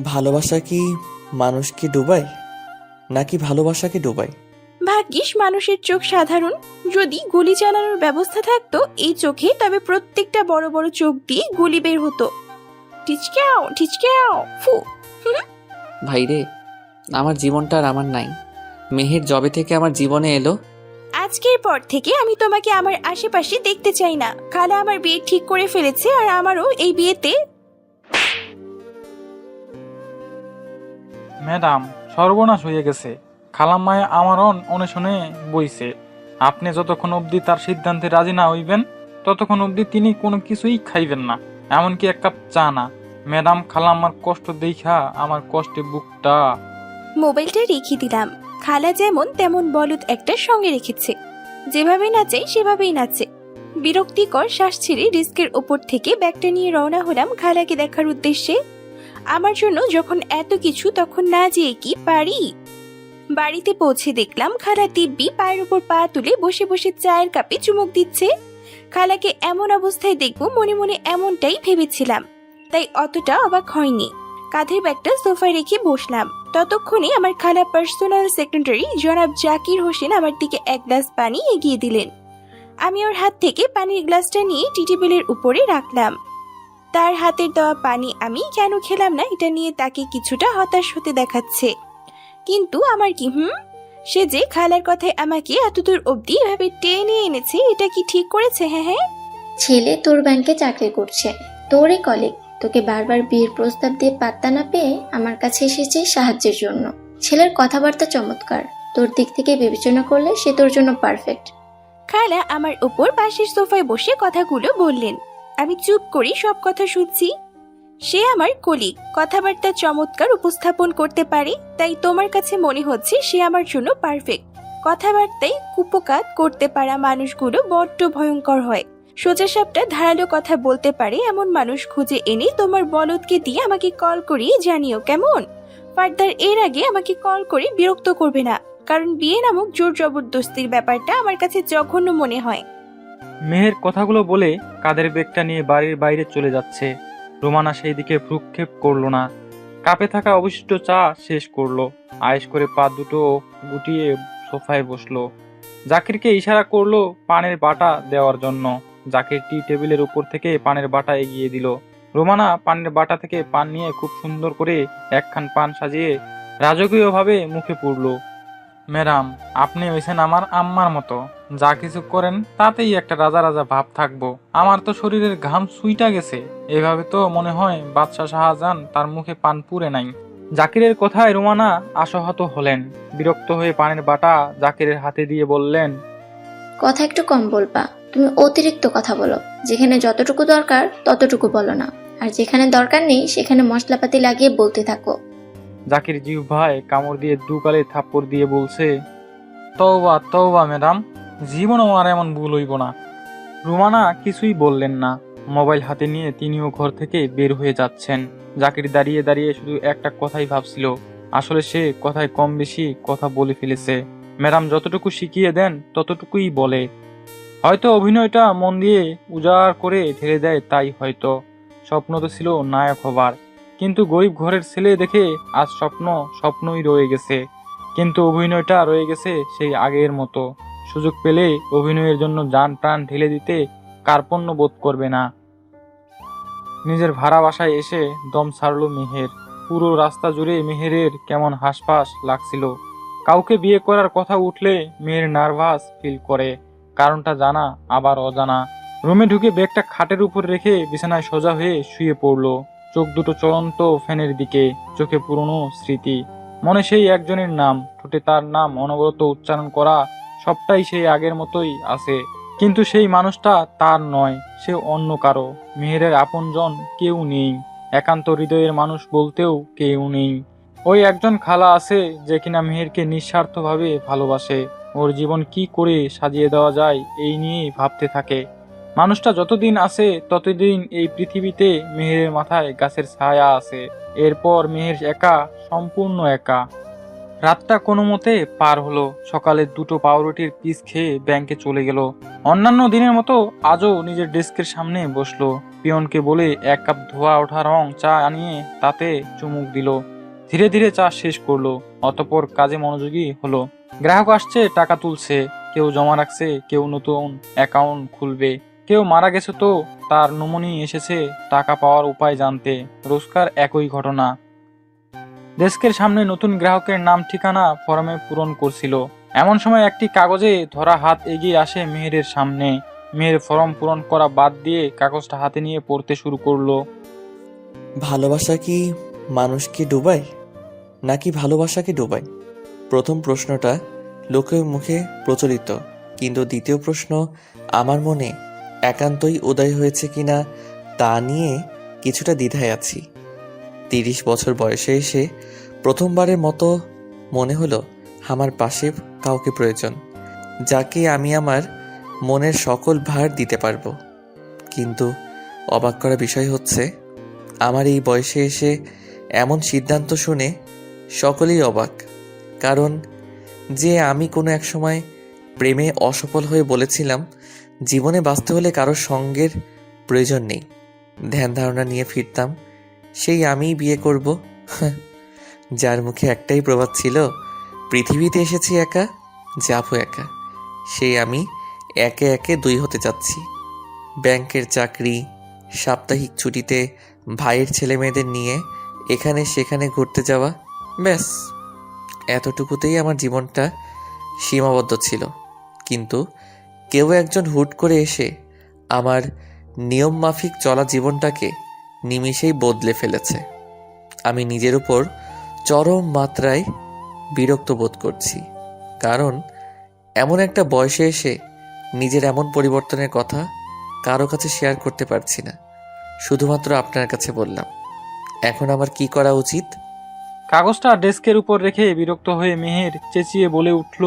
ভালোবাসা কি মানুষকে ডুবায় নাকি ভালোবাসাকে ডুবায়? ভাগ্যিস মানুষের চোখ সাধারণ। যদি গুলি চালানোর ব্যবস্থা থাকতো এই চোখে, তবে প্রত্যেকটা বড় বড় চোখ দিয়ে গুলি বের হতো। টিচকাও টিচকাও ফু। ভাইরে, আমার জীবনটা আর আমার নাই। মেহের জবে থেকে আমার জীবনে এলো, আজকের পর থেকে আমি তোমাকে আমার আশেপাশে দেখতে চাই না। খালা আমার বিয়ে ঠিক করে ফেলেছে, আর আমারও এই বিয়েতে। ম্যাডাম, সর্বনাশ হয়ে গেছে। খালাম্মায় আমার অনশনে বইছে। আপনি যতক্ষণ অবধি তার সিদ্ধান্তে রাজি না হইবেন ততক্ষণ অবধি তিনি কোনো কিছুই খাইবেন না, এমনকি এক কাপ চা না। ম্যাডাম, খালাম্মার কষ্ট দেখা আমার কষ্টে বুকটা। মোবাইলটা রেখে দিলাম। খালা যেমন তেমন বলদ একটা সঙ্গে রেখেছে, যেভাবে নাচে সেভাবেই নাচে। বিরক্তিকর শ্বাস ছেড়ে ডেস্কের ওপর থেকে ব্যাগটা নিয়ে রওনা হলাম খালাকে দেখার উদ্দেশ্যে। আমার জন্য যখন এত কিছু, তখন না যেয়ে কি পারি? বাড়িতে পৌঁছে দেখলাম খালা দিব্যি পায়ের উপর পা তুলে বসে বসে চায়ের কাপে চুমুক দিচ্ছে। খালাকে এমন অবস্থায় দেখবো মনে মনে এমনটাই ভেবেছিলাম, তাই অতটা অবাক হয়নি। কাঁধের ব্যাগটা সোফায় রেখে বসলাম। ততক্ষণে আমার খালা পার্সোনাল সেক্রেটারি জনাব জাকির হোসেন আমার দিকে এক গ্লাস পানি এগিয়ে দিলেন। আমি ওর হাত থেকে পানির গ্লাসটা নিয়ে টি টেবিলের উপরে রাখলাম। তার হাতের দেওয়া পানি আমি কেন খেলাম না, এটা নিয়ে তাকে কিছুটা হতাশ হতে দেখাচ্ছে। কিন্তু আমার কি, সে যে খালার কথায় আমাকে এতদূর অবধি এভাবে টেনে এনেছে, এটা কি ঠিক করেছে? হ্যাঁ হ্যাঁ, ছেলে তোর ব্যাংকে চাকরি করছে, তোরই কলিগ। তোকে বারবার বিয়ের প্রস্তাব দিয়ে পাত্তা না পেয়ে আমার কাছে এসেছে সাহায্যের জন্য। ছেলের কথাবার্তা চমৎকার, তোর দিক থেকে বিবেচনা করলে সে তোর জন্য পারফেক্ট। খালা আমার উপর পাশের সোফায় বসে কথাগুলো বললেন। আমি চুপ করে সব কথা শুনছি। সে আমার কলিগ, কথাবার্তা চমৎকার উপস্থাপন করতে পারে, তাই তোমার কাছে মনে হচ্ছে সে আমার জন্য পারফেক্ট। কথাবার্তায় কুপকাত করতে পারা মানুষগুলো বড্ড ভয়ঙ্কর হয়। সোজাসাপটা ধারালো কথা বলতে পারে এমন মানুষ খুঁজে এনে তোমার বলদকে দিয়ে আমাকে কল করিয়ে জানিও, কেমন? ফার্দার এর আগে আমাকে কল করে বিরক্ত করবে না, কারণ বিয়ে নামক জোর জবরদস্তির ব্যাপারটা আমার কাছে জঘন্য মনে হয়। মেহের কথাগুলো বলে কাঁধের ব্যাগটা নিয়ে বাড়ির বাইরে চলে যাচ্ছে। রোমানা সেই দিকে ভ্রুক্ষেপ করলো না। কাপে থাকা অবশিষ্ট চা শেষ করলো। আয়েশ করে পা দুটো গুটিয়ে সোফায় বসলো। জাকিরকে ইশারা করলো পানের বাটা দেওয়ার জন্য। জাকির টি টেবিলের উপর থেকে পানের বাটা এগিয়ে দিল। রোমানা পানের বাটা থেকে পান নিয়ে খুব সুন্দর করে একখান পান সাজিয়ে রাজকীয়ভাবে মুখে পুরলো। ম্যাডাম, আপনি হয়েছেন আমার আম্মার মতো। যা কিছু করেন তাতেই একটা রাজা রাজা ভাব থাকবো। আমার তো শরীরের ঘাম সুইটা গেছে। এভাবে তো মনে হয় বাদশাহ শাহজাহান তার মুখে পান পুরে নাই। জাকিরের কথায় রোমানা আশাহত হলেন। বিরক্ত হয়ে পানের বাটা জাকিরের হাতে দিয়ে বললেন, কথা একটু কম বলবা। তুমি অতিরিক্ত কথা বলো। যেখানে যতটুকু দরকার ততটুকু বলো না, আর যেখানে দরকার নেই সেখানে মশলাপাতি লাগিয়ে বলতে থাকো। জাকির জিহ্বায় কামড় দিয়ে দুগালে থাপ্পড় দিয়ে বলছে, তওবা তওবা ম্যাডাম, জীবনও আর এমন ভুল হইব না। রোমানা কিছুই বললেন না। মোবাইল হাতে নিয়ে তিনিও ঘর থেকে বের হয়ে যাচ্ছেন। জাকির দাঁড়িয়ে দাঁড়িয়ে শুধু একটা কথাই ভাবছিল। আসলে সে কথায় কম বেশি কথা বলে ফেলেছে। ম্যাডাম যতটুকু শিখিয়ে দেন ততটুকুই বলে। হয়তো অভিনয়টা মন দিয়ে উজাড় করে ঢেলে দেয়, তাই হয়তো। স্বপ্ন তো ছিল নায়ক হবার, কিন্তু গরিব ঘরের ছেলে দেখে আজ স্বপ্নই রয়ে গেছে। কিন্তু অভিনয়টা রয়ে গেছে সেই আগের মতো। সুযোগ পেলে অভিনয়ের জন্য জান প্রাণ ঢেলে দিতে কার্পণ্য বোধ করবে না। নিজের ভাড়া বাসায় এসে দম ছাড়ল মেহের। পুরো রাস্তা জুড়ে মেহেরের কেমন হাসফাস লাগছিল। কাউকে বিয়ে করার কথা উঠলে মেয়ের নার্ভাস ফিল করে। কারণটা জানা আবার অজানা। রুমে ঢুকে ব্যাগটা খাটের উপর রেখে বিছানায় সোজা হয়ে শুয়ে পড়ল। চোখ দুটো চলন্ত ফ্যানের দিকে, চোখে পুরনো স্মৃতি। মনে সেই একজনের নাম, ঠোঁটে তার নাম অনবরত উচ্চারণ করা। সবটাই সেই আগের মতোই আছে, কিন্তু সেই মানুষটা তার নয়, সে অন্য কারো। মেহেরের আপনজন কেউ নেই, একান্ত হৃদয়ের মানুষ বলতেও কেউ নেই। ওই একজন খালা আছে যে কিনা মেহেরকে নিঃস্বার্থভাবে ভালোবাসে। ওর জীবন কি করে সাজিয়ে দেওয়া যায় এই নিয়েই ভাবতে থাকে। মানুষটা যতদিন আছে ততদিন এই পৃথিবীতে মেহেরের মাথায় গাছের ছায়া আছে। এরপর মেহের একা, সম্পূর্ণ একা। রাতটা কোনো মতে পার হলো। সকালে দুটো পাউরুটির পিস খেয়ে ব্যাংকে চলে গেল। অন্যান্য দিনের মতো আজও নিজের ডেস্কের সামনে বসলো। পিয়নকে বলে 1 কাপ ধোয়া ওঠা রং চা আনিয়ে তাতে চুমুক দিল। ধীরে ধীরে চা শেষ করলো, অতঃপর কাজে মনোযোগী হলো। গ্রাহক আসছে, টাকা তুলছে, কেউ জমা রাখছে, কেউ নতুন অ্যাকাউন্ট খুলবে, কেউ মারা গেছে তো তার নমুনি এসেছে টাকা পাওয়ার উপায় জানতে। রোজকার একই ঘটনা। ডেস্কের সামনে নতুন গ্রাহকের নাম ঠিকানা ফর্মে পূরণ করছিল। এমন সময় একটি কাগজে ধরা হাত এগিয়ে আসে মেহেরের সামনে। মেহের ফর্ম পূরণ করা বাদ দিয়ে কাগজটা হাতে নিয়ে পড়তে শুরু করলো। ভালোবাসা কি মানুষকে ডুবায় নাকি ভালোবাসাকে ডুবায়? প্রথম প্রশ্নটা লোকের মুখে প্রচলিত, কিন্তু দ্বিতীয় প্রশ্ন আমার মনে একান্তই উদয় হয়েছে কিনা তা নিয়ে কিছুটা দ্বিধায় আছি। 30 বছর বয়সে এসে প্রথমবারের মতো মনে হলো আমার পাশে কাউকে প্রয়োজন, যাকে আমি আমার মনের সকল ভার দিতে পারবো। কিন্তু অবাক করা বিষয় হচ্ছে, আমার এই বয়সে এসে এমন সিদ্ধান্ত শুনে সকলেই অবাক। কারণ যে আমি কোনো এক সময় প্রেমে অসফল হয়ে বলেছিলাম জীবনে বাঁচতে হলে কারোর সঙ্গের প্রয়োজন নেই, ধ্যান ধারণা নিয়ে ফিরতাম, সেই আমিই বিয়ে করব। যার মুখে একটাই প্রবাদ ছিল, পৃথিবীতে এসেছি একা, যাবো একা, সেই আমি একে একে 2 হতে যাচ্ছি। ব্যাংকের চাকরি, সাপ্তাহিক ছুটিতে ভাইয়ের ছেলে মেয়েদের নিয়ে এখানে সেখানে ঘুরতে যাওয়া, ব্যাস এতটুকুতেই আমার জীবনটা সীমাবদ্ধ ছিল। কিন্তু কেউ একজন হুট করে এসে আমার নিয়ম মাফিক চলা জীবনটাকে নিমিষেই বদলে ফেলেছে। আমি নিজের উপর চরম মাত্রায় বিরক্ত বোধ করছি, কারণ এমন একটা বয়সে এসে নিজের এমন পরিবর্তনের কথা কারো কাছে শেয়ার করতে পারছি না। শুধুমাত্র আপনার কাছে বললাম। এখন আমার কি করা উচিত? কাগজটা ডেস্কের উপর রেখে বিরক্ত হয়ে মেহের চেঁচিয়ে বলে উঠল।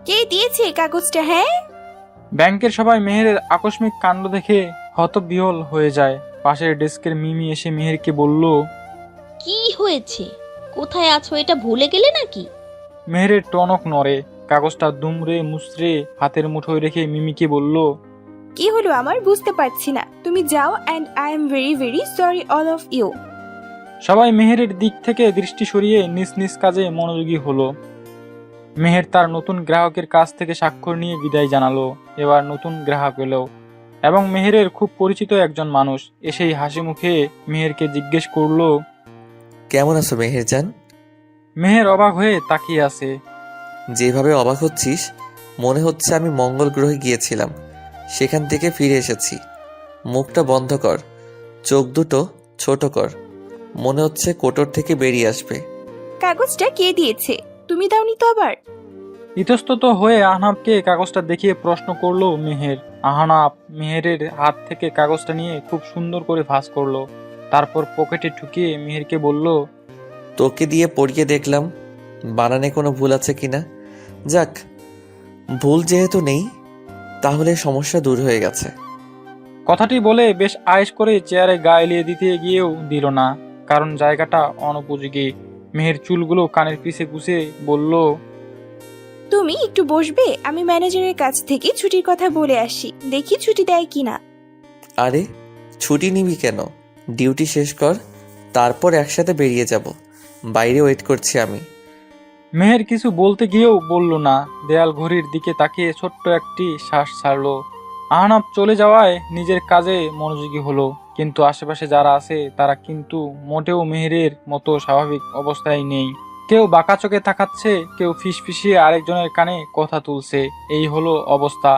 কে দিয়েছে এই কাগজটা? হ্যাঁ, ব্যাংকের সবাই মেহেরের আকস্মিক কাণ্ড দেখে হতবিহ্বল হয়ে যায়। পাশের ডেস্কের মিমি এসে মেহেরকে বলল। কি হয়েছে? কোথায় আছো? এটা ভুলে গেলে নাকি? মেহেরের টনক নড়ে। কাগজটা দুমড়ে মুচড়ে হাতের মুঠোয় রেখে মিমিকে বলল। কি হলো আমার বুঝতে পারছি না। তুমি যাও, and I am very very sorry all of you. সবাই মেহেরের দিক থেকে দৃষ্টি সরিয়ে নিজ নিজ কাজে মনোযোগী হলো। মেহের তার নতুন গ্রাহকের কাছ থেকে স্বাক্ষর নিয়ে বিদায় জানালো। এবার নতুন গ্রাহক এলো এবং মেহেরের খুব পরিচিত একজন মানুষ এসেই হাসি মুখে মেহেরকে জিজ্ঞেস করলো। কেমন আছো মেহেরজান? মেহের অবাক হয়ে তাকিয়ে আছে। যেভাবে অবাক হচ্ছিস মনে হচ্ছে আমি মঙ্গল গ্রহে গিয়েছিলাম, সেখান থেকে ফিরে এসেছি। মুখটা বন্ধ কর, চোখ দুটো ছোট কর, মনে হচ্ছে কোটর থেকে বেরিয়ে আসবে। কাগজটা কে দিয়েছে? তুমি দাওনি তো আবার? ইতস্তত হয়ে আহনাবকে কাগজটা দেখিয়ে প্রশ্ন করলো মেহের। আহনাব মেহেরের হাত থেকে কাগজটা নিয়ে খুব সুন্দর করে ভাঁজ করলো, তারপর পকেটে ঢুকিয়ে মেহেরকে বলল। তোকে দিয়ে পড়িয়ে দেখলাম বানানে কোনো ভুল আছে কিনা। যাক, ভুল যেহেতু নেই তাহলে সমস্যা দূর হয়ে গেছে। কথাটি বলে বেশ আয়েশ করে চেয়ারে গা এলিয়ে দিতে গিয়েও দিল না, কারণ জায়গাটা অনুপযোগী। মেহের চুলগুলো কানের পিছে গুছে বলল। তুমি একটু বসবে? আমি ম্যানেজারের কাছ থেকে ছুটির কথা বলে আসি, দেখি ছুটি দেয় কিনা। আরে ছুটি নিবি কেন? ডিউটি শেষ কর, তারপর একসাথে বেরিয়ে যাব। বাইরে ওয়েট করছি আমি। মেহের কিছু বলতে গিয়েও বলল না। দেয়াল ঘড়ির দিকে তাকিয়ে ছোট্ট একটি শ্বাস ছাড়লো। আহনাব চলে যাওয়ায় নিজের কাজে মনোযোগী হলো, কিন্তু আশেপাশে যারা আছে তারা কিন্তু মোটেও মেহেরের মতো স্বাভাবিক অবস্থায় নেই। কেউ বাঁকা চোখে তাকাচ্ছে, কেউ ফিসফিসিয়ে আরেকজনের কানে কথা তুলছে। এই হলো অবস্থা।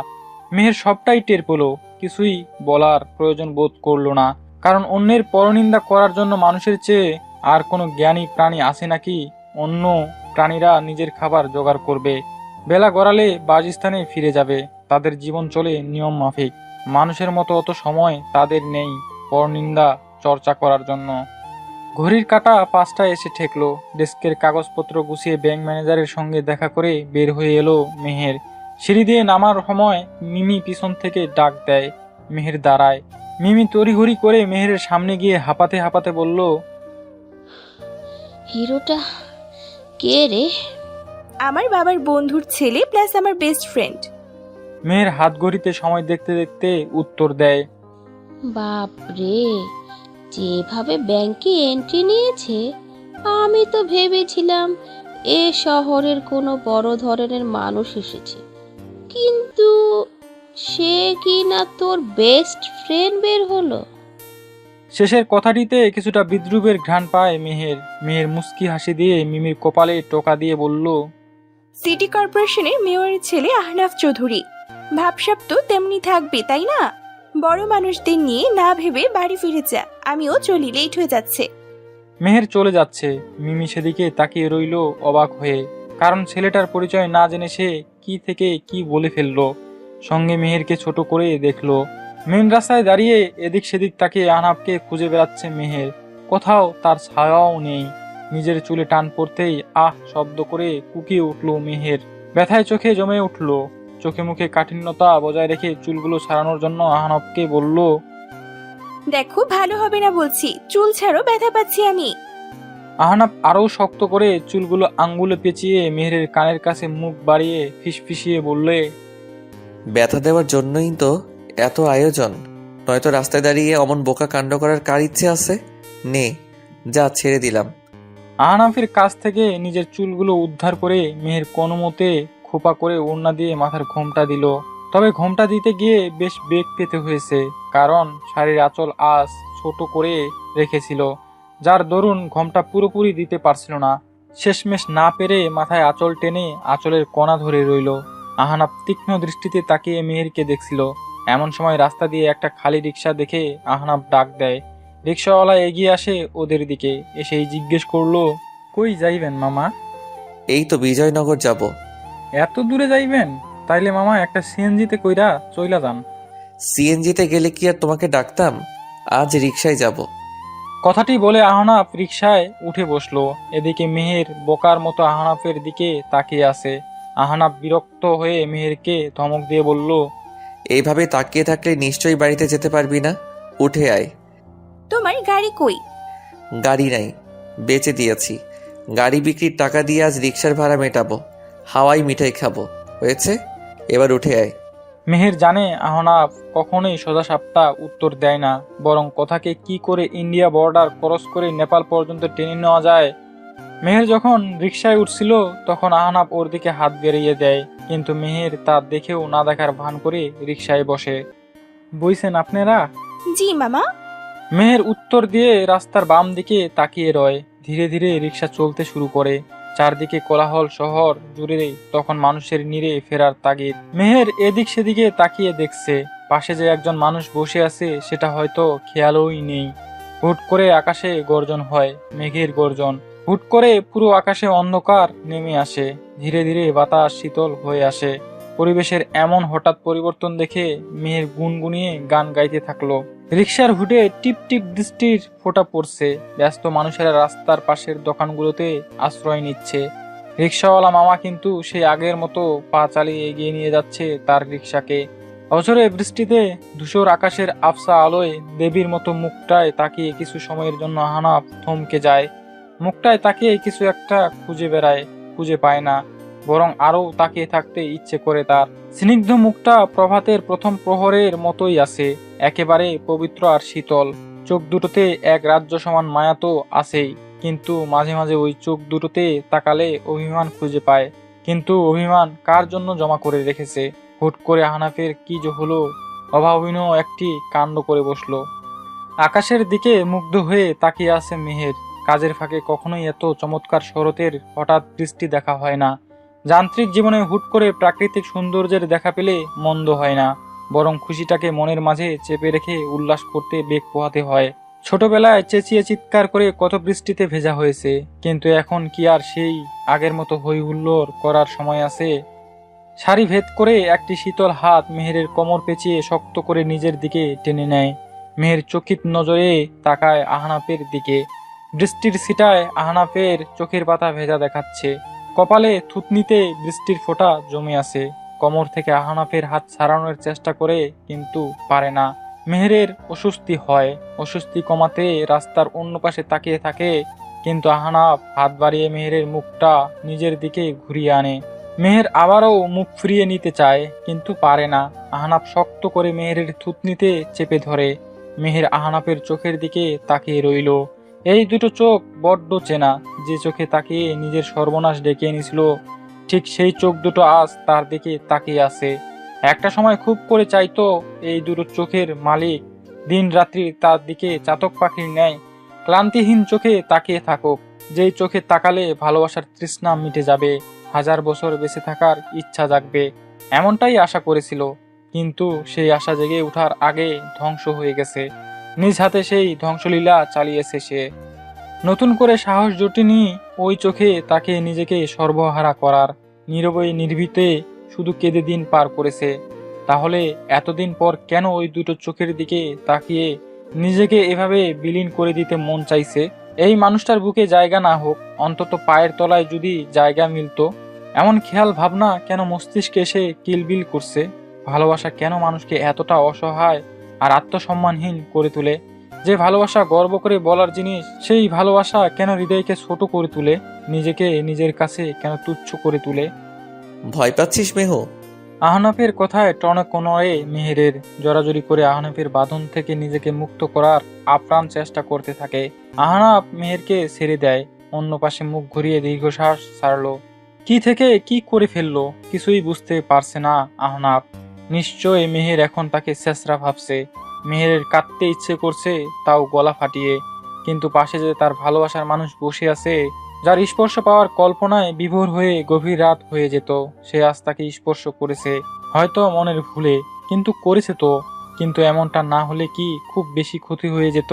মেহের সবটাই টের পেল, কিছুই বলার প্রয়োজন বোধ করলো না, কারণ অন্যের পরনিন্দা করার জন্য মানুষের চেয়ে আর কোনো জ্ঞানী প্রাণী আছে নাকি? অন্য প্রাণীরা নিজের খাবার জোগাড় করবে, বেলা গড়ালে বাসস্থানে ফিরে যাবে, তাদের জীবন চলে নিয়ম মাফিক। মানুষের মতো অত সময় তাদের নেই পরনিন্দা চর্চা করার জন্য। ঘড়ির কাঁটা 5টায় এসে ঠেকলো। ডেস্কের কাগজপত্র গুছিয়ে ব্যাংক ম্যানেজারের সঙ্গে দেখা করে বের হয়ে এলো মেহের। সিঁড়ি দিয়ে নামার সময় মিমি পিছন থেকে ডাক দেয়। মেহের দাঁড়ায়। মিমি তড়িঘড়ি করে মেহেরের সামনে গিয়ে হাঁপাতে হাঁপাতে বলল। হিরোটা কে রে? আমার বাবার বন্ধুর ছেলে, প্লাস আমার বেস্ট ফ্রেন্ড। মেহের হাত ঘড়িতে সময় দেখতে দেখতে উত্তর দেয়। বাপরে, যেভাবে ব্যাংকে এন্ট্রি নিয়েছে, আমি তো ভেবেছিলাম এ শহরের কোনো বড় ধরনের মানুষ এসেছে, কিন্তু সে কি না তোর বেস্ট ফ্রেন্ড বের হলো। শেষের কথাটিতে কিছুটা বিদ্রুপের ঘ্রাণ পায় মেহের। মেহের মুস্কি হাসি দিয়ে মিমির কপালে টোকা দিয়ে বলল, সিটি কর্পোরেশনের মেয়রের ছেলে আহনাফ চৌধুরী, ভাবসাব তো তেমনি থাকবে তাই না? বড় মানুষদের নিয়ে না ভেবে বাড়ি ফিরে যা, আমিও চলি, লেট হয়ে যাচ্ছে। মেহের চলে যাচ্ছে। মিমি সেদিকে তাকিয়ে রইল অবাক হয়ে, কারণ ছেলেটার পরিচয় না জেনে সে কি থেকে কি বলে ফেললো। সঙ্গে মেহেরকে ছোট করে দেখলো। মেন রাস্তায় দাঁড়িয়ে এদিক সেদিক তাকিয়ে আহনাফকে খুঁজে বেড়াচ্ছে মেহের। কোথাও তার ছায়াও নেই। নিজের চুলে টান পড়তেই আহ শব্দ করে কুকিয়ে উঠল মেহের। ব্যথায় চোখে জমে উঠল। চোখে মুখে কাঠিন্যতা বজায় রেখে চুলগুলো ছাড়ানোর জন্য আহনাফকে বলল, দেখো, ভালো হবে না বলছি, চুল ছাড়ো, ব্যথা পাচ্ছি আমি। আহনাফ আরো শক্ত করে চুলগুলো আঙ্গুলে পেঁচিয়ে মেহেরের কানের কাছে মুখ বাড়িয়ে ফিসফিসিয়ে বললে, ব্যথা দেওয়ার জন্যই তো এত আয়োজন, নয়তো রাস্তায় দাঁড়িয়ে অমন বোকা কাণ্ড করার কার ইচ্ছে আছে? নে, যা, ছেড়ে দিলাম। আহনাফের কাছ থেকে নিজের চুলগুলো উদ্ধার করে মেহের কোনোমতে খোপা করে ওড়না দিয়ে মাথার ঘোমটা দিল। তবে ঘোমটা দিতে গিয়ে বেশ বেগ পেতে হয়েছে, কারণ শাড়ির আঁচল আজ ছোট করে রেখেছিল, যার দরুন ঘোমটা পুরোপুরি দিতে পারছিল না। শেষমেশ না পেরে মাথায় আঁচল টেনে আঁচলের কণা ধরে রইল। আহনাফ তীক্ষ্ণ দৃষ্টিতে তাকিয়ে মেহেরকে দেখছিল। এমন সময় রাস্তা দিয়ে একটা খালি রিক্সা দেখে আহনাফ ডাক দেয়। রিক্সাওয়ালা এগিয়ে আসে ওদের দিকে, এসেই জিজ্ঞেস করলো, কই যাইবেন মামা? এই তো বিজয়নগর যাব। এত দূরে যাইবেন? তাইলে মামা একটা সিএনজিতে কইরা চইলা যান। সিএনজিতে গেলে কি আর তোমাকে ডাকতাম? আজ রিকশায় যাব। কথাটি বলে আহনাফ রিক্সায় উঠে বসলো। এদিকে মেহের বোকার মতো আহনাফের দিকে তাকিয়ে আছে। আহনাফ বিরক্ত হয়ে মেহেরকে ধমক দিয়ে বলল, এইভাবে তাকিয়ে থাকলে নিশ্চয়ই বাড়িতে যেতে পারবি না। উঠে আয়। তোমার গাড়ি কই? গাড়ি নাই, বেচে দিয়েছি। গাড়ি বিক্রির টাকা দিয়ে আজ রিক্সার ভাড়া মেটাবো, হাওয়াই মিঠাই খাবো। হয়েছে, এবার উঠে আয়। মেহের জানে আহনাফ কখনোই সোজাসাপটা উত্তর দেয় না, বরং কথাকে কি করে ইন্ডিয়া বর্ডার ক্রস করে নেপাল পর্যন্ত টেনে নেওয়া যায়। মেহের যখন রিকশায় উঠছিল তখন আহনাফ ওর দিকে হাত বেরিয়ে দেয়, কিন্তু মেহের তার দেখেও না দেখার ভান করে রিকশায় বসে। বইছেন আপনারা? জি মামা। মেহের উত্তর দিয়ে রাস্তার বাম দিকে তাকিয়ে রয়। ধীরে ধীরে রিকশা চলতে শুরু করে। চারদিকে কোলাহল শহর জুড়ে তখন মানুষের নিরে ফেরার তাগিদ। মেহের এদিক সেদিকে তাকিয়ে দেখছে, পাশে যে একজন মানুষ বসে আছে সেটা হয়তো খেয়ালই নেই। হুট করে আকাশে গর্জন হয়, মেঘের গর্জন। হুট করে পুরো আকাশে অন্ধকার নেমে আসে। ধীরে ধীরে বাতাস শীতল হয়ে আসে। পরিবেশের এমন হঠাৎ পরিবর্তন দেখে মেহের গুনগুনিয়ে গান গাইতে থাকলো। রিকশার হুডে টিপ টিপ বৃষ্টির ফোঁটা পড়ছে। ব্যস্ত মানুষেরা রাস্তার পাশের দোকানগুলোতে আশ্রয় নিচ্ছে। রিকশাওয়ালা মামা কিন্তু সেই আগের মতো পা চালিয়ে এগিয়ে নিয়ে যাচ্ছে তার রিকশাকে। অঝরে বৃষ্টিতে ধূসর আকাশের আফসা আলোয় দেবীর মতো মুখটায় তাকিয়ে কিছু সময়ের জন্য আহনাফ থমকে যায়। মুখটায় তাকিয়ে কিছু একটা খুঁজে বেড়ায়, খুঁজে পায় না, বরং আরও তাকিয়ে থাকতে ইচ্ছে করে তার। স্নিগ্ধ মুখটা প্রভাতের প্রথম প্রহরের মতোই আছে, একেবারে পবিত্র আর শীতল। চোখ দুটোতে এক রাজ্য সমান মায়া তো আছেই, কিন্তু মাঝে মাঝে ওই চোখ দুটোতে তাকালে অভিমান খুঁজে পায়। কিন্তু অভিমান কার জন্য জমা করে রেখেছে? হুট করে আহনাফের কি যে হলো, অভাবনীয় একটি কাণ্ড করে বসলো। আকাশের দিকে মুগ্ধ হয়ে তাকিয়ে আছে মেহের। কাজের ফাঁকে কখনোই এত চমৎকার শরতের হঠাৎ বৃষ্টি দেখা হয় না। যান্ত্রিক জীবনে হুট করে প্রাকৃতিক সৌন্দর্যের দেখা পেলে মন্দ হয় না, বরং খুশিটাকে মনের মাঝে চেপে রেখে উল্লাস করতে বেগ পোহাতে হয়। ছোটবেলায় চেঁচিয়ে চিৎকার করে কত বৃষ্টিতে ভেজা হয়েছে, কিন্তু এখন কি আর সেই আগের মতো হই হুল্লোড় করার সময় আছে? সারি ভেদ করে একটি শীতল হাত মেহেরের কোমর পেঁচিয়ে শক্ত করে নিজের দিকে টেনে নেয়। মেহের চকিত নজরে তাকায় আহনাফের দিকে। বৃষ্টির ছিটায় আহনাফের চোখের পাতা ভেজা দেখাচ্ছে। কপালে থুতনিতে বৃষ্টির ফোঁটা জমে আছে। কোমর থেকে আহনাফের হাত ছাড়ানোর চেষ্টা করে, কিন্তু পারে না। মেহেরের অস্বস্তি হয়। অস্বস্তি কমাতে রাস্তার অন্য পাশে তাকিয়ে থাকে, কিন্তু আহনাফ হাত বাড়িয়ে মেহেরের মুখটা নিজের দিকে ঘুরিয়ে আনে। মেহের আবারও মুখ ফিরিয়ে নিতে চায়, কিন্তু পারে না। আহনাফ শক্ত করে মেহেরের থুতনিতে চেপে ধরে। মেহের আহনাফের চোখের দিকে তাকিয়ে রইল। এই দুটো চোখ বড্ড চেনা, যে চোখে তাকিয়ে নিজের সর্বনাশ ডেকে এনেছিল, ঠিক সেই চোখ দুটো আজ তার দিকে তাকিয়ে আছে। একটা সময় খুব করে চাইতো এই দুটো চোখের মালিক দিন রাত্রি তার দিকে চাতক পাখির ন্যায় ক্লান্তিহীন চোখে তাকিয়ে থাকুক, যেই চোখে তাকালে ভালোবাসার তৃষ্ণা মিটে যাবে, 1000 বছর বেঁচে থাকার ইচ্ছা জাগবে। এমনটাই আশা করেছিল, কিন্তু সেই আশা জেগে ওঠার আগে ধ্বংস হয়ে গেছে। নিজ হাতে সেই ধ্বংসলীলা চালিয়েছে সে। নতুন করে সাহস জোটেনি ওই চোখে তাকে নিজেকে সর্বহারা করার। নীরবে নির্ভীতে শুধু কেঁদে দিন পার করেছে। তাহলে এতদিন পর কেন ওই দুটো চোখের দিকে তাকিয়ে নিজেকে এভাবে বিলীন করে দিতে মন চাইছে? এই মানুষটার বুকে জায়গা না হোক, অন্তত পায়ের তলায় যদি জায়গা মিলতো, এমন খেয়াল ভাবনা কেন মস্তিষ্কে এসে কিলবিল করছে? ভালোবাসা কেন মানুষকে এতটা অসহায় আর আত্মসম্মানহীন করে তোলে? যে ভালোবাসা গর্ব করে বলার জিনিস, সেই ভালোবাসা কেন হৃদয়কে ছোট করে তোলে, নিজেকে নিজের কাছে কেন তুচ্ছ করে তোলে? ভয় পাচ্ছিস মেহু? আহনাফের কথায় টনক নড়ে মেহেরের। জোরাজুরি করে আহনাফের বাঁধন থেকে নিজেকে মুক্ত করার আপ্রাণ চেষ্টা করতে থাকে। আহনাফ মেহেরকে ছেড়ে দেয়, অন্য পাশে মুখ ঘুরিয়ে দীর্ঘশ্বাস ছাড়লো। কি থেকে কি করে ফেললো কিছুই বুঝতে পারছে না আহনাফ। নিশ্চয় মেহের এখন তাকে ছেঁচড়া ভাবছে। মেহেরের কাঁদতে ইচ্ছে করছে, তাও গলা ফাটিয়ে। কিন্তু পাশে যে তার ভালোবাসার মানুষ বসে আছে, যার স্পর্শ পাওয়ার কল্পনায় বিভোর হয়ে গভীর রাত হয়ে যেত, সে আজ তাকে স্পর্শ করেছে, হয়তো মনের ভুলে, কিন্তু করেছে তো। কিন্তু এমনটা না হলে কি খুব বেশি ক্ষতি হয়ে যেত?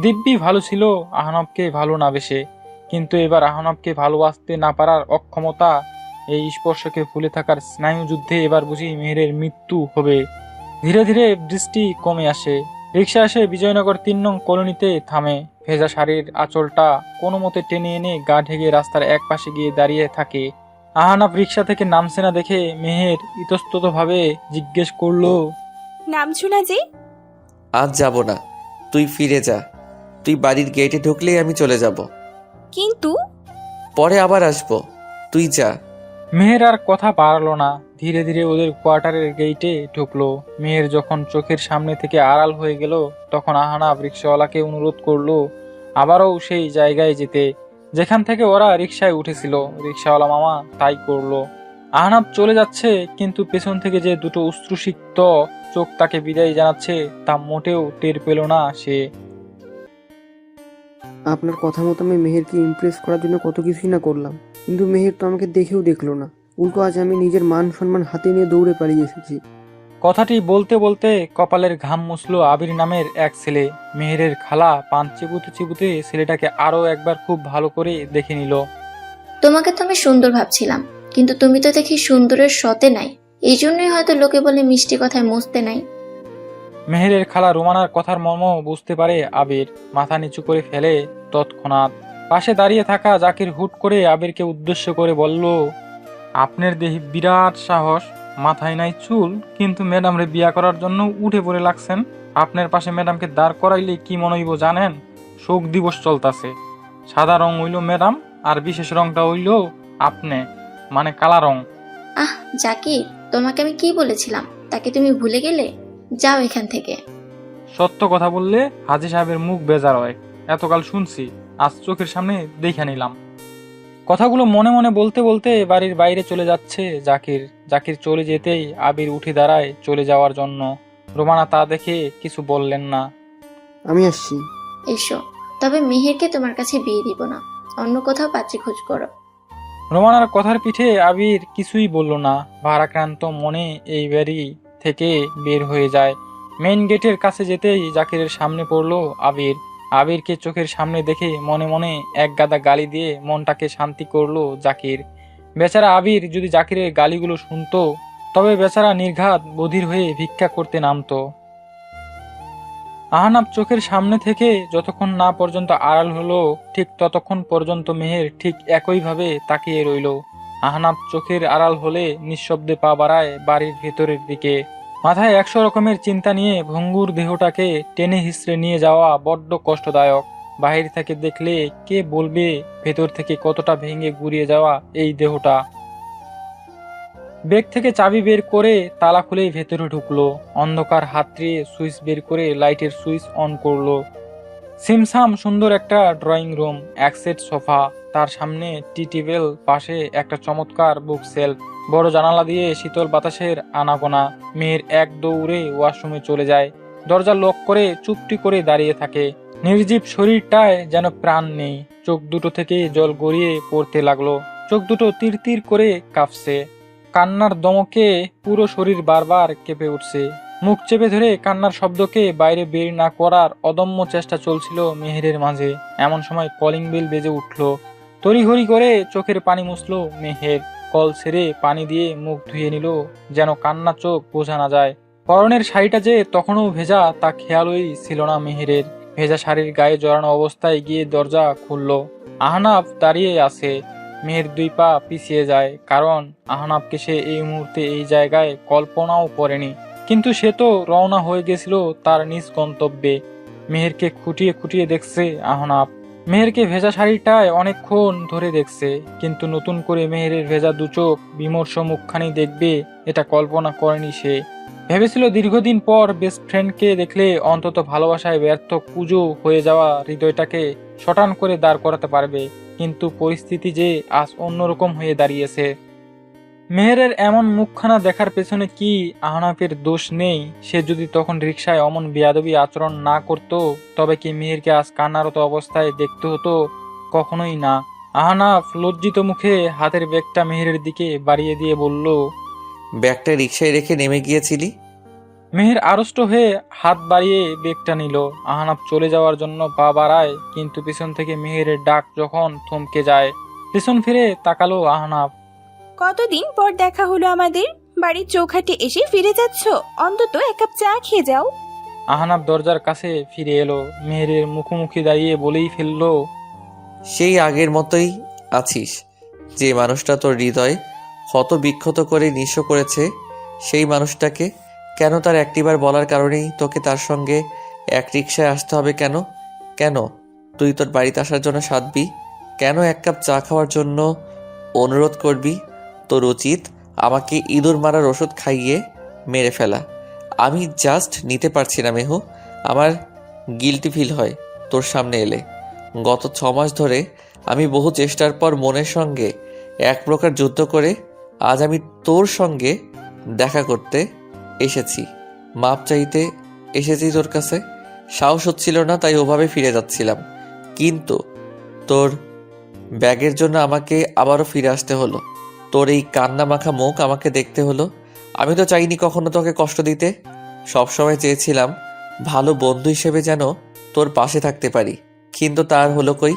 দিব্যি ভালো ছিল আহনাবকে ভালো না বেশে, কিন্তু এবার আহনাবকে ভালোবাসতে না পারার অক্ষমতা, এই স্পর্শকে ভুলে থাকার স্নায়ু যুদ্ধে এবার বুঝি মেহেরের মৃত্যু হবে। ধীরে ধীরে বৃষ্টি কমে আসে। রিক্সা এসে বিজয়নগর 3 নং কলোনিতে থামে। ভেজা শাড়ির আঁচলটা কোনো মতে টেনে এনে গা ঢেকে রাস্তার এক পাশে গিয়ে দাঁড়িয়ে থাকে। আহনাফ রিক্সা থেকে নামছে না দেখে মেহের ইতস্তত ভাবে জিজ্ঞেস করলো, নামছো না যে? আজ যাব না, তুই ফিরে যা। তুই বাড়ির গেটে ঢুকলেই আমি চলে যাব, কিন্তু পরে আবার আসবো, তুই যা। মেহের আর কথা বাড়ালো না, ধীরে ধীরে ওদের কোয়ার্টারের গেইটে ঢুকলো। মেহের যখন চোখের সামনে থেকে আড়াল হয়ে গেল, তখন আহনাফ রিক্সাওয়ালাকে অনুরোধ করলো আবারও সেই জায়গায় যেতে, যেখান থেকে ওরা রিক্সায় উঠেছিল। রিক্সাওয়ালা মামা তাই করলো। আহনাফ চলে যাচ্ছে, কিন্তু পেছন থেকে যে দুটো অশ্রুসিক্ত চোখ তাকে বিদায় জানাচ্ছে, তা মোটেও টের পেল না সে। আপনার কথা মতো আমি মেহেরকে ইমপ্রেস করার জন্য কত কিছুই না করলাম, কিন্তু মেহের তো আমাকে দেখেও দেখলো না। উল্টো আজ আমি নিজের মান সম্মান হাতে নিয়ে দৌড়ে পালিয়ে এসেছি। কথাটি বলতে বলতে কপালের ঘাম মুছলো আবির নামের এক ছেলে। মেহেরের খালা পান চিবুতে চিবুতে ছেলেটাকে আরো একবার খুব ভালো করে দেখে নিল। তোমাকে তো আমি সুন্দর ভাবছিলাম, কিন্তু তুমি তো দেখি সুন্দরের শতে নাই। এই জন্যই হয়তো লোকে বলে মিষ্টি কথায় মস্তে নাই। মেহেরের খালা রোমানার কথার মর্ম বুঝতে পারে আবির, মাথা নিচু করে ফেলে তৎক্ষণাৎ। পাশে দাঁড়িয়ে থাকা জাকির হুট করে আবিরকে উদ্দেশ্য করে বলল, আপনার দেহি বিরাট সাহস, মাথায় নাই চুল, কিন্তু ম্যাডামরে বিয়া করার জন্য উঠে পড়ে লাগছেন। আপনার পাশে ম্যাডামকে দাঁড় করাইলে কি মনে হইব জানেন? শোক দিবস চলতাছে। সাদা রং হইল ম্যাডাম, আর বিশেষ রংটা হইল আপনি, মানে কালা রং। আহ জাকির, তোমাকে আমি কি বলেছিলাম তাকে তুমি ভুলে গেলে? যাও এখান থেকে। সত্য কথা বললে হাজি সাহেবের মুখ বেজার হয়, এতকাল শুনছি, আজ চোখের সামনে দেখে নিলাম। কথাগুলো মনে মনে বলতে বলতে বাড়ির বাইরে চলে যাচ্ছে জাকির। জাকির চলে যেতেই আবির উঠে দাঁড়ায় চলে যাওয়ার জন্য। রোমানা তা দেখে কিছু বললেন না। আমি আসছি। এসো, তবে মেহেরকে তোমার কাছে বিয়ে দিব না, অন্য কোথাও পাত্রী খোঁজ করো। রোমানার কথার পিঠে আবির কিছুই বলল না। ভারাক্রান্ত মনে এই বাড়ি থেকে বের হয়ে যায়। মেইন গেটের কাছে যেতেই জাকিরের সামনে পড়লো আবির। আবিরকে চোখের সামনে দেখে মনে মনে এক গাদা গালি দিয়ে মনটাকে শান্তি করলো জাকির। বেচারা আবির যদি জাকিরের গালিগুলো শুনতো, তবে বেচারা নির্ঘাত বধির হয়ে ভিক্ষা করতে নামতো। আহনাফ চোখের সামনে থেকে যতক্ষণ না পর্যন্ত আড়াল হলো, ঠিক ততক্ষণ পর্যন্ত মেহের ঠিক একইভাবে তাকিয়ে রইল। আহনাফ চোখের আড়াল হলে নিঃশব্দে পা বাড়ায় বাড়ির ভেতরের দিকে। মাথায় 100 রকমের চিন্তা নিয়ে ভঙ্গুর দেহটাকে টেনে হিসড়ে নিয়ে যাওয়া বড্ড কষ্টদায়ক। বাহির থেকে দেখলে কে বলবে ভেতর থেকে কতটা ভেঙে গুড়িয়ে যাওয়া এই দেহটা। ব্যাগ থেকে চাবি বের করে তালা খুলেই ভেতরে ঢুকলো। অন্ধকার হাতড়ে সুইচ বের করে লাইটের সুইচ অন করলো। সিমসাম সুন্দর একটা ড্রয়িং রুম, এক সেট সোফা, তার সামনে টি টেবিল, পাশে একটা চমৎকার বুক সেলফ, বড় জানালা দিয়ে শীতল বাতাসের আনাগোনা। মেয়ের এক দৌড়ে ওয়াশরুমে চলে যায়, দরজা লক করে চুপটি করে দাঁড়িয়ে থাকে। নির্জীব শরীরটায় যেন প্রাণ নেই, চোখ দুটো থেকে জল গড়িয়ে পড়তে লাগলো, চোখ দুটো তীর তীর করে কাঁপছে। কান্নার দমকে পুরো শরীর বারবার কেঁপে উঠছে। মুখ চেপে ধরে কান্নার শব্দকে বাইরে বের না করার অদম্য চেষ্টা চলছিল মেহেরের মাঝে। এমন সময় কলিং বেল বেজে উঠল। তড়িঘড়ি করে চোখের পানি মুছল মেহের। কল ছেড়ে পানি দিয়ে মুখ ধুয়ে নিল, যেন কান্না চোখ বোঝা না যায়। পরনের শাড়িটা যে তখনও ভেজা তা খেয়ালই ছিল না মেহেরের। ভেজা শাড়ির গায়ে জড়ানো অবস্থায় গিয়ে দরজা খুলল। আহনাফ দাঁড়িয়ে আছে। মেহের দুই পা পিছিয়ে যায়, কারণ আহনাফকে সে এই মুহূর্তে এই জায়গায় কল্পনাও করেনি। কিন্তু সে তো রওনা হয়ে গেছিল তার নিজ গন্তব্যে। মেহেরকে খুঁটিয়ে খুঁটিয়ে দেখছে আহনাফ। মেহেরকে ভেজা শাড়িটায় অনেকক্ষণ ধরে দেখছে, কিন্তু নতুন করে মেহেরের ভেজা দুচোখ বিমর্ষ মুখখানি দেখবে এটা কল্পনা করেনি সে। ভেবেছিল দীর্ঘদিন পর বেস্ট ফ্রেন্ডকে দেখলে অন্তত ভালোবাসায় ব্যর্থ কুজো হয়ে যাওয়া হৃদয়টাকে শটান করে দাঁড় করাতে পারবে, কিন্তু পরিস্থিতি যে আজ অন্যরকম হয়ে দাঁড়িয়েছে। মেহেরের এমন মুখখানা দেখার পেছনে কি আহনাফের দোষ নেই? সে যদি তখন রিকশায় অমন বেয়াদবি আচরণ না করত, তবে কি মেহেরকে আজ কান্নারত অবস্থায় দেখতে হতো? কখনোই না। আহনাফ লজ্জিত মুখে হাতের ব্যাগটা মেহেরের দিকে বাড়িয়ে দিয়ে বলল, ব্যাগটা রিকশায় রেখে নেমে গিয়েছিলি? মেহের আড়ষ্ট হয়ে হাত বাড়িয়ে ব্যাগটা নিল। আহনাফ চলে যাওয়ার জন্য পা বাড়ায়, কিন্তু পিছন থেকে মেহেরের ডাক যখন থমকে যায়, পিছন ফিরে তাকালো আহনাফ। কতদিন পর দেখা হলো আমাদের, বাড়ির চৌখাটে এসে ফিরে যাচ্ছ, অন্তত এক কাপ চা খেয়ে যাও। আহনাফ দরজার কাছে ফিরে এলো। মেহেরের মুখোমুখি দাঁড়িয়ে বলেই ফেললো, সেই আগের মতোই আছিস। যে মানুষটা তোর হৃদয় ক্ষত বিক্ষত করে নিঃস্ব করেছে, সেই মানুষটাকে কেন? তার একটিবার বলার কারণেই তোকে তার সঙ্গে এক রিকশায় আসতে হবে কেন? কেন তুই তোর বাড়িতে আসার জন্য সাধবি? কেন এক কাপ চা খাওয়ার জন্য অনুরোধ করবি? তোর উচিত আমাকে ইঁদুর মারার ওষুধ খাইয়ে মেরে ফেলা। আমি জাস্ট নিতে পারছি না মেহু, আমার গিল্টি ফিল হয় তোর সামনে এলে। গত 6 মাস ধরে আমি বহু চেষ্টার পর মনের সঙ্গে এক প্রকার যুদ্ধ করে আজ আমি তোর সঙ্গে দেখা করতে এসেছি, মাপ চাইতে এসেছি তোর কাছে। সাহস হচ্ছিল না, তাই ওভাবে ফিরে যাচ্ছিলাম, কিন্তু তোর ব্যাগের জন্য আমাকে আবারও ফিরে আসতে হলো। তোর এই কান্না মাখা মুখ আমাকে দেখতে হলো। আমি তো চাইনি কখনো তোকে কষ্ট দিতে, সবসময় চেয়েছিলাম ভালো বন্ধু হিসেবে যেন তোর পাশে থাকতে পারি, কিন্তু তার হলো কই?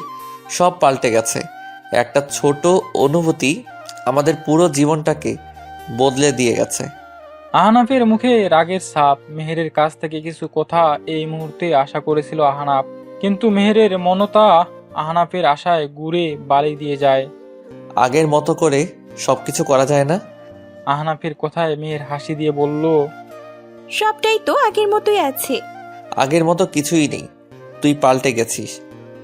সব পাল্টে গেছে। একটা ছোট অনুভূতি আমাদের পুরো জীবনটাকে বদলে দিয়ে গেছে। আহনাফের মুখে রাগের ছাপ। মেহেরের কাছ থেকে কিছু কথা এই মুহূর্তে আশা করেছিল আহনাফ, কিন্তু মেহেরের মনতা আহনাফের আশায় গুড়ে বালি দিয়ে যায়। আগের মতো করে সবকিছু করা যায় না? আহনাফের কথায় মেহের হাসি দিয়ে বলল, সবটাই তো আগের মতোই আছে। আগের মতো কিছুই নেই, তুই পাল্টে গেছিস।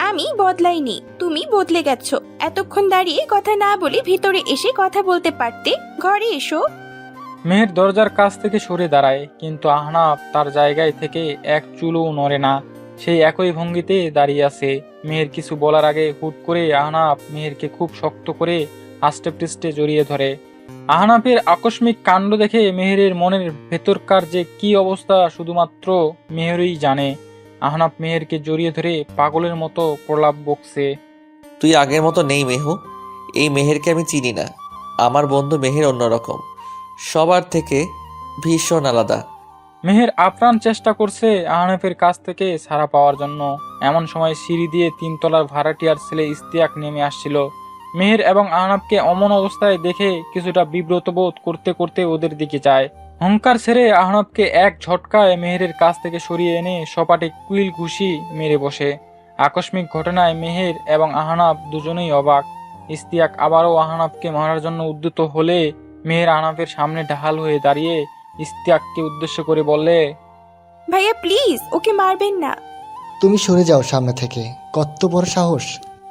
আমি বদলাইনি, তুমি বদলে গেছো। এতক্ষণ দাঁড়িয়ে কথা না বলে ভিতরে এসে কথা বলতে পারতে। ঘরে এসো। মেহের দরজার কাছ থেকে সরে দাঁড়ায়, কিন্তু আহনাফ তার জায়গায় থেকে এক চুলও নড়ে না। সেই একই ভঙ্গিতে দাঁড়িয়ে আছে। মেহের কিছু বলার আগে হুট করে আহনাফ মেহেরকে খুব শক্ত করে আষ্টে পৃষ্ঠে জড়িয়ে ধরে। আহনাফের আকস্মিক কাণ্ড দেখে মেহেরের মনের ভেতরকার যে কি অবস্থা শুধুমাত্র মেহেরই জানে। আহনাফ মেহেরকে জড়িয়ে ধরে পাগলের মতো প্রলাপ বকছে। তুই আগের মতো নেই মেহু, এই মেহেরকে আমি চিনি না। আমার বন্ধু মেহের অন্যরকম, সবার থেকে ভীষণ আলাদা। মেহের আপ্রাণ চেষ্টা করছে আহনাফের কাছ থেকে ছাড়া পাওয়ার জন্য। এমন সময় সিঁড়ি দিয়ে 3 তলার ভাড়াটিয়ার ছেলে ইস্তিয়াক নেমে আসছিল। মেহের এবং আহনাফকে অমন অবস্থায় দেখে কিছুটা বিব্রত বোধ করতে করতে ওদের দিকে যায়। হংকার ছেড়ে আহনাফকে এক ঝটকায় মেহেরের কাছ থেকে সরিয়ে এনে সপাটে কুইল ঘুষি মেরে বসে। আকস্মিক ঘটনায় মেহের এবং আহনাফ দুজনেই অবাক। ইস্তিয়াক আবারও আহনাফকে মারার জন্য উদ্যত হলে মেহের আহনাফের সামনে ঢাল হয়ে দাঁড়িয়ে ইস্তিয়াককে উদ্দেশ্য করে বললে, ভাইয়া প্লিজ, ওকে মারবেন না। তুমি সরে যাও সামনে থেকে। কত বড় সাহস!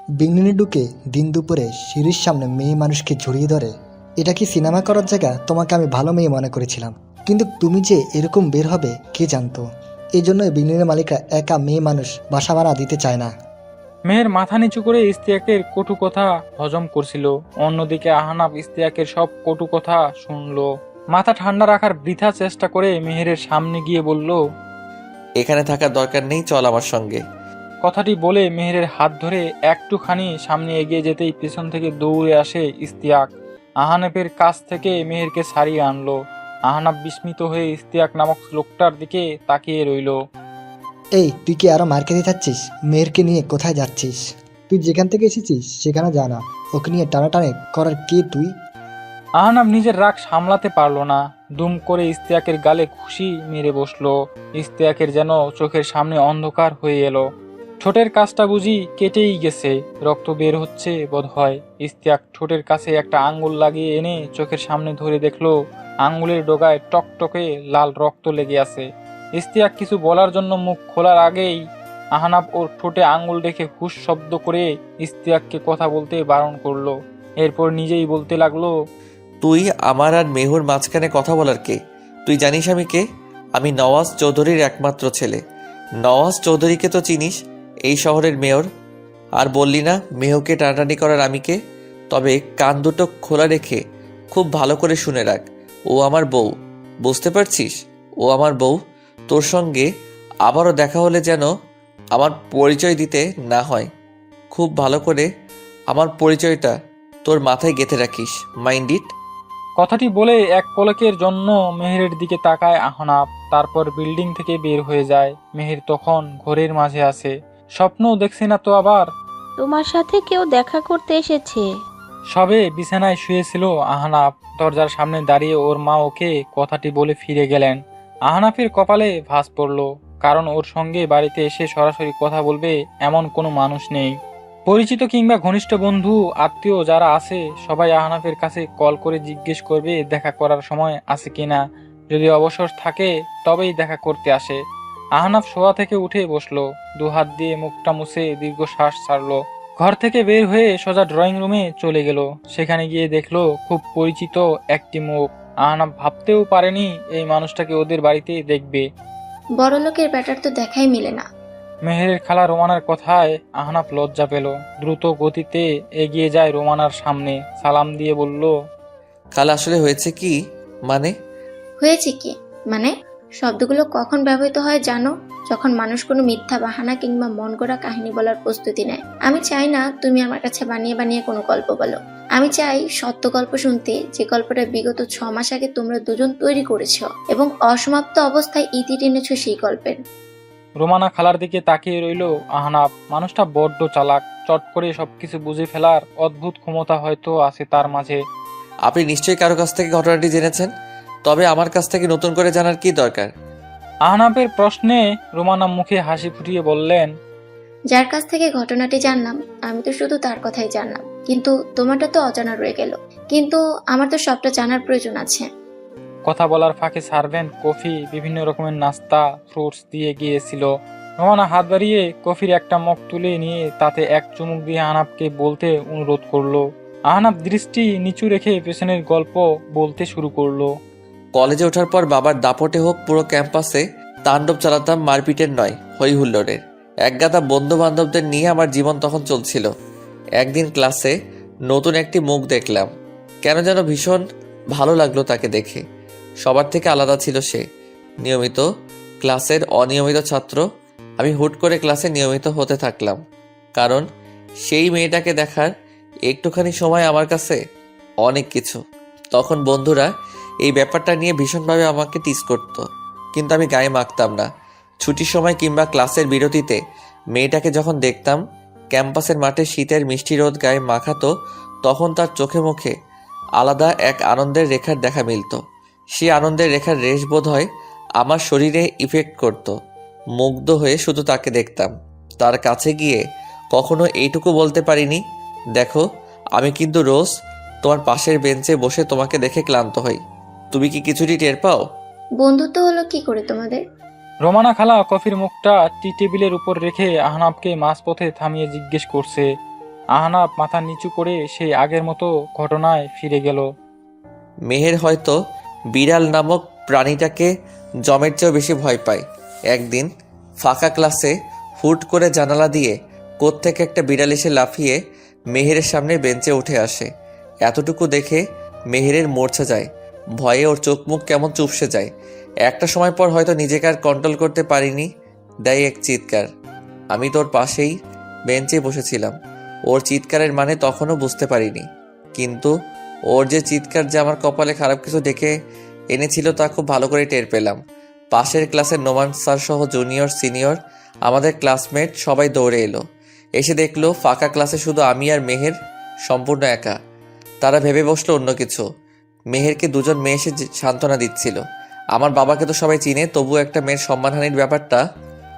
বিংনিনে ঢুকে দিন দুপুরে সিঁড়ির সামনে মেয়ে মানুষকে জড়িয়ে ধরে। এটা কি সিনেমা করার জায়গা? তোমাকে আমি ভালো মেয়ে মনে করেছিলাম, কিন্তু তুমি যে এরকম বের হবে কে জানতো। এই জন্য বিল্ডিংয়ের মালিকরা একা মেয়ে মানুষ বাসা ভাড়া দিতে চায় না। মেহের মাথা নিচু করে ইস্তিয়াকের কটু কথা হজম করছিল। অন্যদিকে আহনাফ ইস্তিয়াকের সব কটু কথা শুনলো। মাথা ঠান্ডা রাখার বৃথা চেষ্টা করে মেহেরের সামনে গিয়ে বলল, এখানে থাকার দরকার নেই, চল আমার সঙ্গে। কথাটি বলে মেহেরের হাত ধরে একটুখানি সামনে এগিয়ে যেতেই পেছন থেকে দৌড়ে আসে ইস্তিয়াক। আহনাফের কাছ থেকে মেহেরকে সারিয়ে আনলো। আহনাফ বিস্মিত হয়ে ইস্তিয়াক নামক লোকটার দিকে তাকিয়ে রইল। এই, তুই কি আরো মার খেতে যাচ্ছিস? মেয়েরকে নিয়ে কোথায় যাচ্ছিস? তুই যেখান থেকে এসেছিস সেখানে জানা, ওকে নিয়ে টানাটানি করার কে তুই? আহনাফ নিজের রাগ সামলাতে পারল না, দুম করে ইস্তিয়াকের গালে খুশি মেরে বসলো। ইস্তিয়াকের যেন চোখের সামনে অন্ধকার হয়ে এলো। ঠোঁটের কাছটা বুঝি কেটেই গেছে, রক্ত বের হচ্ছে বোধহয়। ইস্তিয়াক ঠোঁটের কাছে একটা আঙ্গুল লাগিয়ে এনে চোখের সামনে ধরে দেখলো আঙ্গুলের ডগায় টকটকে লাল রক্ত লেগে আছে। ইস্তিয়াক কিছু বলার জন্য মুখ খোলার আগেই আহনাফ ওর ঠোঁটে আঙ্গুল রেখে হুশ শব্দ করে ইস্তিয়াককে কথা বলতে বারণ করলো। এরপর নিজেই বলতে লাগলো, তুই আমার আর মেহুর মাঝখানে কথা বলার কে? তুই জানিস আমি কে? আমি নওয়াজ চৌধুরীর একমাত্র ছেলে। নওয়াজ চৌধুরীকে তো চিনিস, এই শহরের মেয়র। আর বললি না মেহুকে টানাটানি করার আমি কে? তবে কান দুটো খোলা রেখে খুব ভালো করে শুনে রাখ, ও আমার বউ, বুঝতে পারছিস? ও আমার বউ। তোর সঙ্গে আবারও দেখা হলে যেন আমার পরিচয় দিতে না হয়। খুব ভালো করে আমার পরিচয়টা তোর মাথায় গেঁথে রাখিস, মাইন্ড ইট। কথাটি বলে এক পলকের জন্য মেহেরের দিকে তাকায় আহনাফ, তারপর বিল্ডিং থেকে বের হয়ে যায়। মেহের তখন ঘরের মাঝে আছে। স্বপ্ন দেখছি না তো আবার? তোমার সাথে কেউ দেখা করতে এসেছে। সবে বিছানায় শুয়েছিল আহনাফ, দরজার সামনে দাঁড়িয়ে ওর মা ওকে কথাটি বলে ফিরে গেলেন। আহনাফের কপালে ভাঁজ পড়ল, কারণ ওর সঙ্গে বাড়িতে এসে সরাসরি কথা বলবে এমন কোনো মানুষ নেই। পরিচিত কিংবা ঘনিষ্ঠ বন্ধু আত্মীয় যারা আছে সবাই আহনাফের কাছে কল করে জিজ্ঞেস করবে দেখা করার সময় আছে কিনা। যদি অবসর থাকে তবেই দেখা করতে আসে। আহনাফ শোয়া থেকে উঠে বসলো, দুহাত দিয়ে মুখটা মুছে দীর্ঘশ্বাস ছাড়লো। ঘর থেকে বের হয়ে সোজা ড্রয়িং রুমে চলে গেল। সেখানে গিয়ে দেখলো খুব পরিচিত একটি মুখ। আহনাফ ভাবতেও পারেনি এই মানুষটাকে ওদের বাড়িতে দেখবে। বড়লোকের ব্যাটার তো দেখাই মিলে না। মেহেরের খালা রোমানার কথায় আহনাফ লজ্জা পেল। দ্রুত গতিতে এগিয়ে যায় রোমানার সামনে, সালাম দিয়ে বলল, কাল আসলে হয়েছে কি? মানে? হয়েছে কি মানে? শব্দগুলো কখন ব্যবহৃত হয় জানো? যখন মানুষ কোনো মিথ্যা বাহানা কিংবা মন গড়া কাহিনী বলার প্রস্তুতি নেয়। আমি চাই না তুমি আমার কাছে বানিয়ে বানিয়ে কোনো গল্প বলো। আমি চাই সত্য গল্প শুনতে, যে গল্পটা বিগত 6 মাস আগে তোমরা দুজন তৈরি করেছো এবং অসমাপ্ত অবস্থায় ইতি টেনেছো সেই গল্পের। রোমানা খালার দিকে তাকিয়ে রইল আহনাফ। মানুষটা বড্ড চালাক, চট করে সবকিছু বুঝে ফেলার অদ্ভুত ক্ষমতা হয়তো আছে তার মাঝে। আপনি নিশ্চয়ই কারো কাছ থেকে ঘটনাটি জেনেছেন, তবে আমার কাছ থেকে নতুন করে জানার কি দরকার? আহনাফের প্রশ্নে রোমানা মুখে হাসি ফুটিয়ে বললেন, যার কাছ থেকে ঘটনাটি জানলাম আমি তো শুধু তার কথাই জানলাম, কিন্তু তোমারটা তো অজানা রয়ে গেল। কিন্তু আমার তো সবটা জানার প্রয়োজন আছে। কথা বলার ফাঁকে সার্ভেন্ট কফি, বিভিন্ন রকমের নাস্তা, ফ্রুটস দিয়ে গিয়েছিল। রোমানা হাত বাড়িয়ে কফির একটা মগ তুলে নিয়ে তাতে এক চুমুক দিয়ে আহনাফকে বলতে অনুরোধ করলো। আহনাফ দৃষ্টি নিচু রেখে পেছনের গল্প বলতে শুরু করলো। কলেজে ওঠার পর বাবার দাপটে হোক পুরো ক্যাম্পাসে তাণ্ডব চালাতাম, মারপিটের নয়, হই হুল্লোড়ের। একগাদা বন্ধু বান্ধবদের নিয়ে আমার জীবন তখন চলছিল। একদিন ক্লাসে নতুন একটি মুখ দেখলাম, কেন যেন ভীষণ ভালো লাগলো তাকে দেখে। সবার থেকে আলাদা ছিল সে, নিয়মিত ক্লাসের অনিয়মিত ছাত্র। আমি হুট করে ক্লাসে নিয়মিত হতে থাকলাম, কারণ সেই মেয়েটাকে দেখার একটুখানি সময় আমার কাছে অনেক কিছু। তখন বন্ধুরা এই ব্যাপারটা নিয়ে ভীষণভাবে আমাকে টিজ করতো, কিন্তু আমি গায়ে মাখতাম না। ছুটির সময় কিংবা ক্লাসের বিরতিতে মেয়েটাকে যখন দেখতাম, ক্যাম্পাসের মাঠে শীতের মিষ্টি রোদ গায়ে মাখাতো, তখন তার চোখে মুখে আলাদা এক আনন্দের রেখার দেখা মিলত। সেই আনন্দের রেখার রেশ বোধ হয় আমার শরীরে ইফেক্ট করত। মুগ্ধ হয়ে শুধু তাকে দেখতাম। তার কাছে গিয়ে কখনো এইটুকু বলতে পারিনি, দেখো আমি কিন্তু রোজ তোমার পাশের বেঞ্চে বসে তোমাকে দেখে ক্লান্ত হই। তুমি কি কিছুটি টের পাও? বন্ধুত্ব হলো কি করে তোমাদের? রোমানা খালা কফির মুখটা টি টেবিলের উপর রেখে আহনাফকে মাঝপথে থামিয়ে জিজ্ঞেস করছে। আহনাফ মাথা নিচু করে সেই আগের মতো ঘটনায় ফিরে গেল। মেহের হয়তো বিড়াল নামক প্রাণীটাকে জমের চেয়েও বেশি ভয় পায়। একদিন ফাঁকা ক্লাসে হুট করে জানালা দিয়ে কোত্থেকে একটা বিড়াল এসে লাফিয়ে মেহেরের সামনে বেঞ্চে উঠে আসে। এতটুকু দেখে মেহেরের মূর্ছা যায়, ভয়ে ওর চোখ মুখ কেমন চুপসে যায়। একটা সময় পর হয়তো নিজেকে আর কন্ট্রোল করতে পারিনি, দেয় এক চিৎকার। আমি তোর পাশেই বেঞ্চে বসেছিলাম। ওর চিৎকারের মানে তখনও বুঝতে পারিনি, কিন্তু ওর যে চিৎকার যে আমার কপালে খারাপ কিছু ডেকে এনেছিল তা খুব ভালো করে টের পেলাম। পাশের ক্লাসের নোমান স্যার সহ জুনিয়র সিনিয়র আমাদের ক্লাসমেট সবাই দৌড়ে এলো। এসে দেখলো ফাঁকা ক্লাসে শুধু আমি আর মেহের সম্পূর্ণ একা। তারা ভেবে বসলো অন্য কিছু। মেহেরকে দুজন মেয়ে এসে সান্ত্বনা দিচ্ছিল। আমার বাবাকে তো সবাই চিনে, তবু একটা মেয়ের সম্মানহানির ব্যাপারটা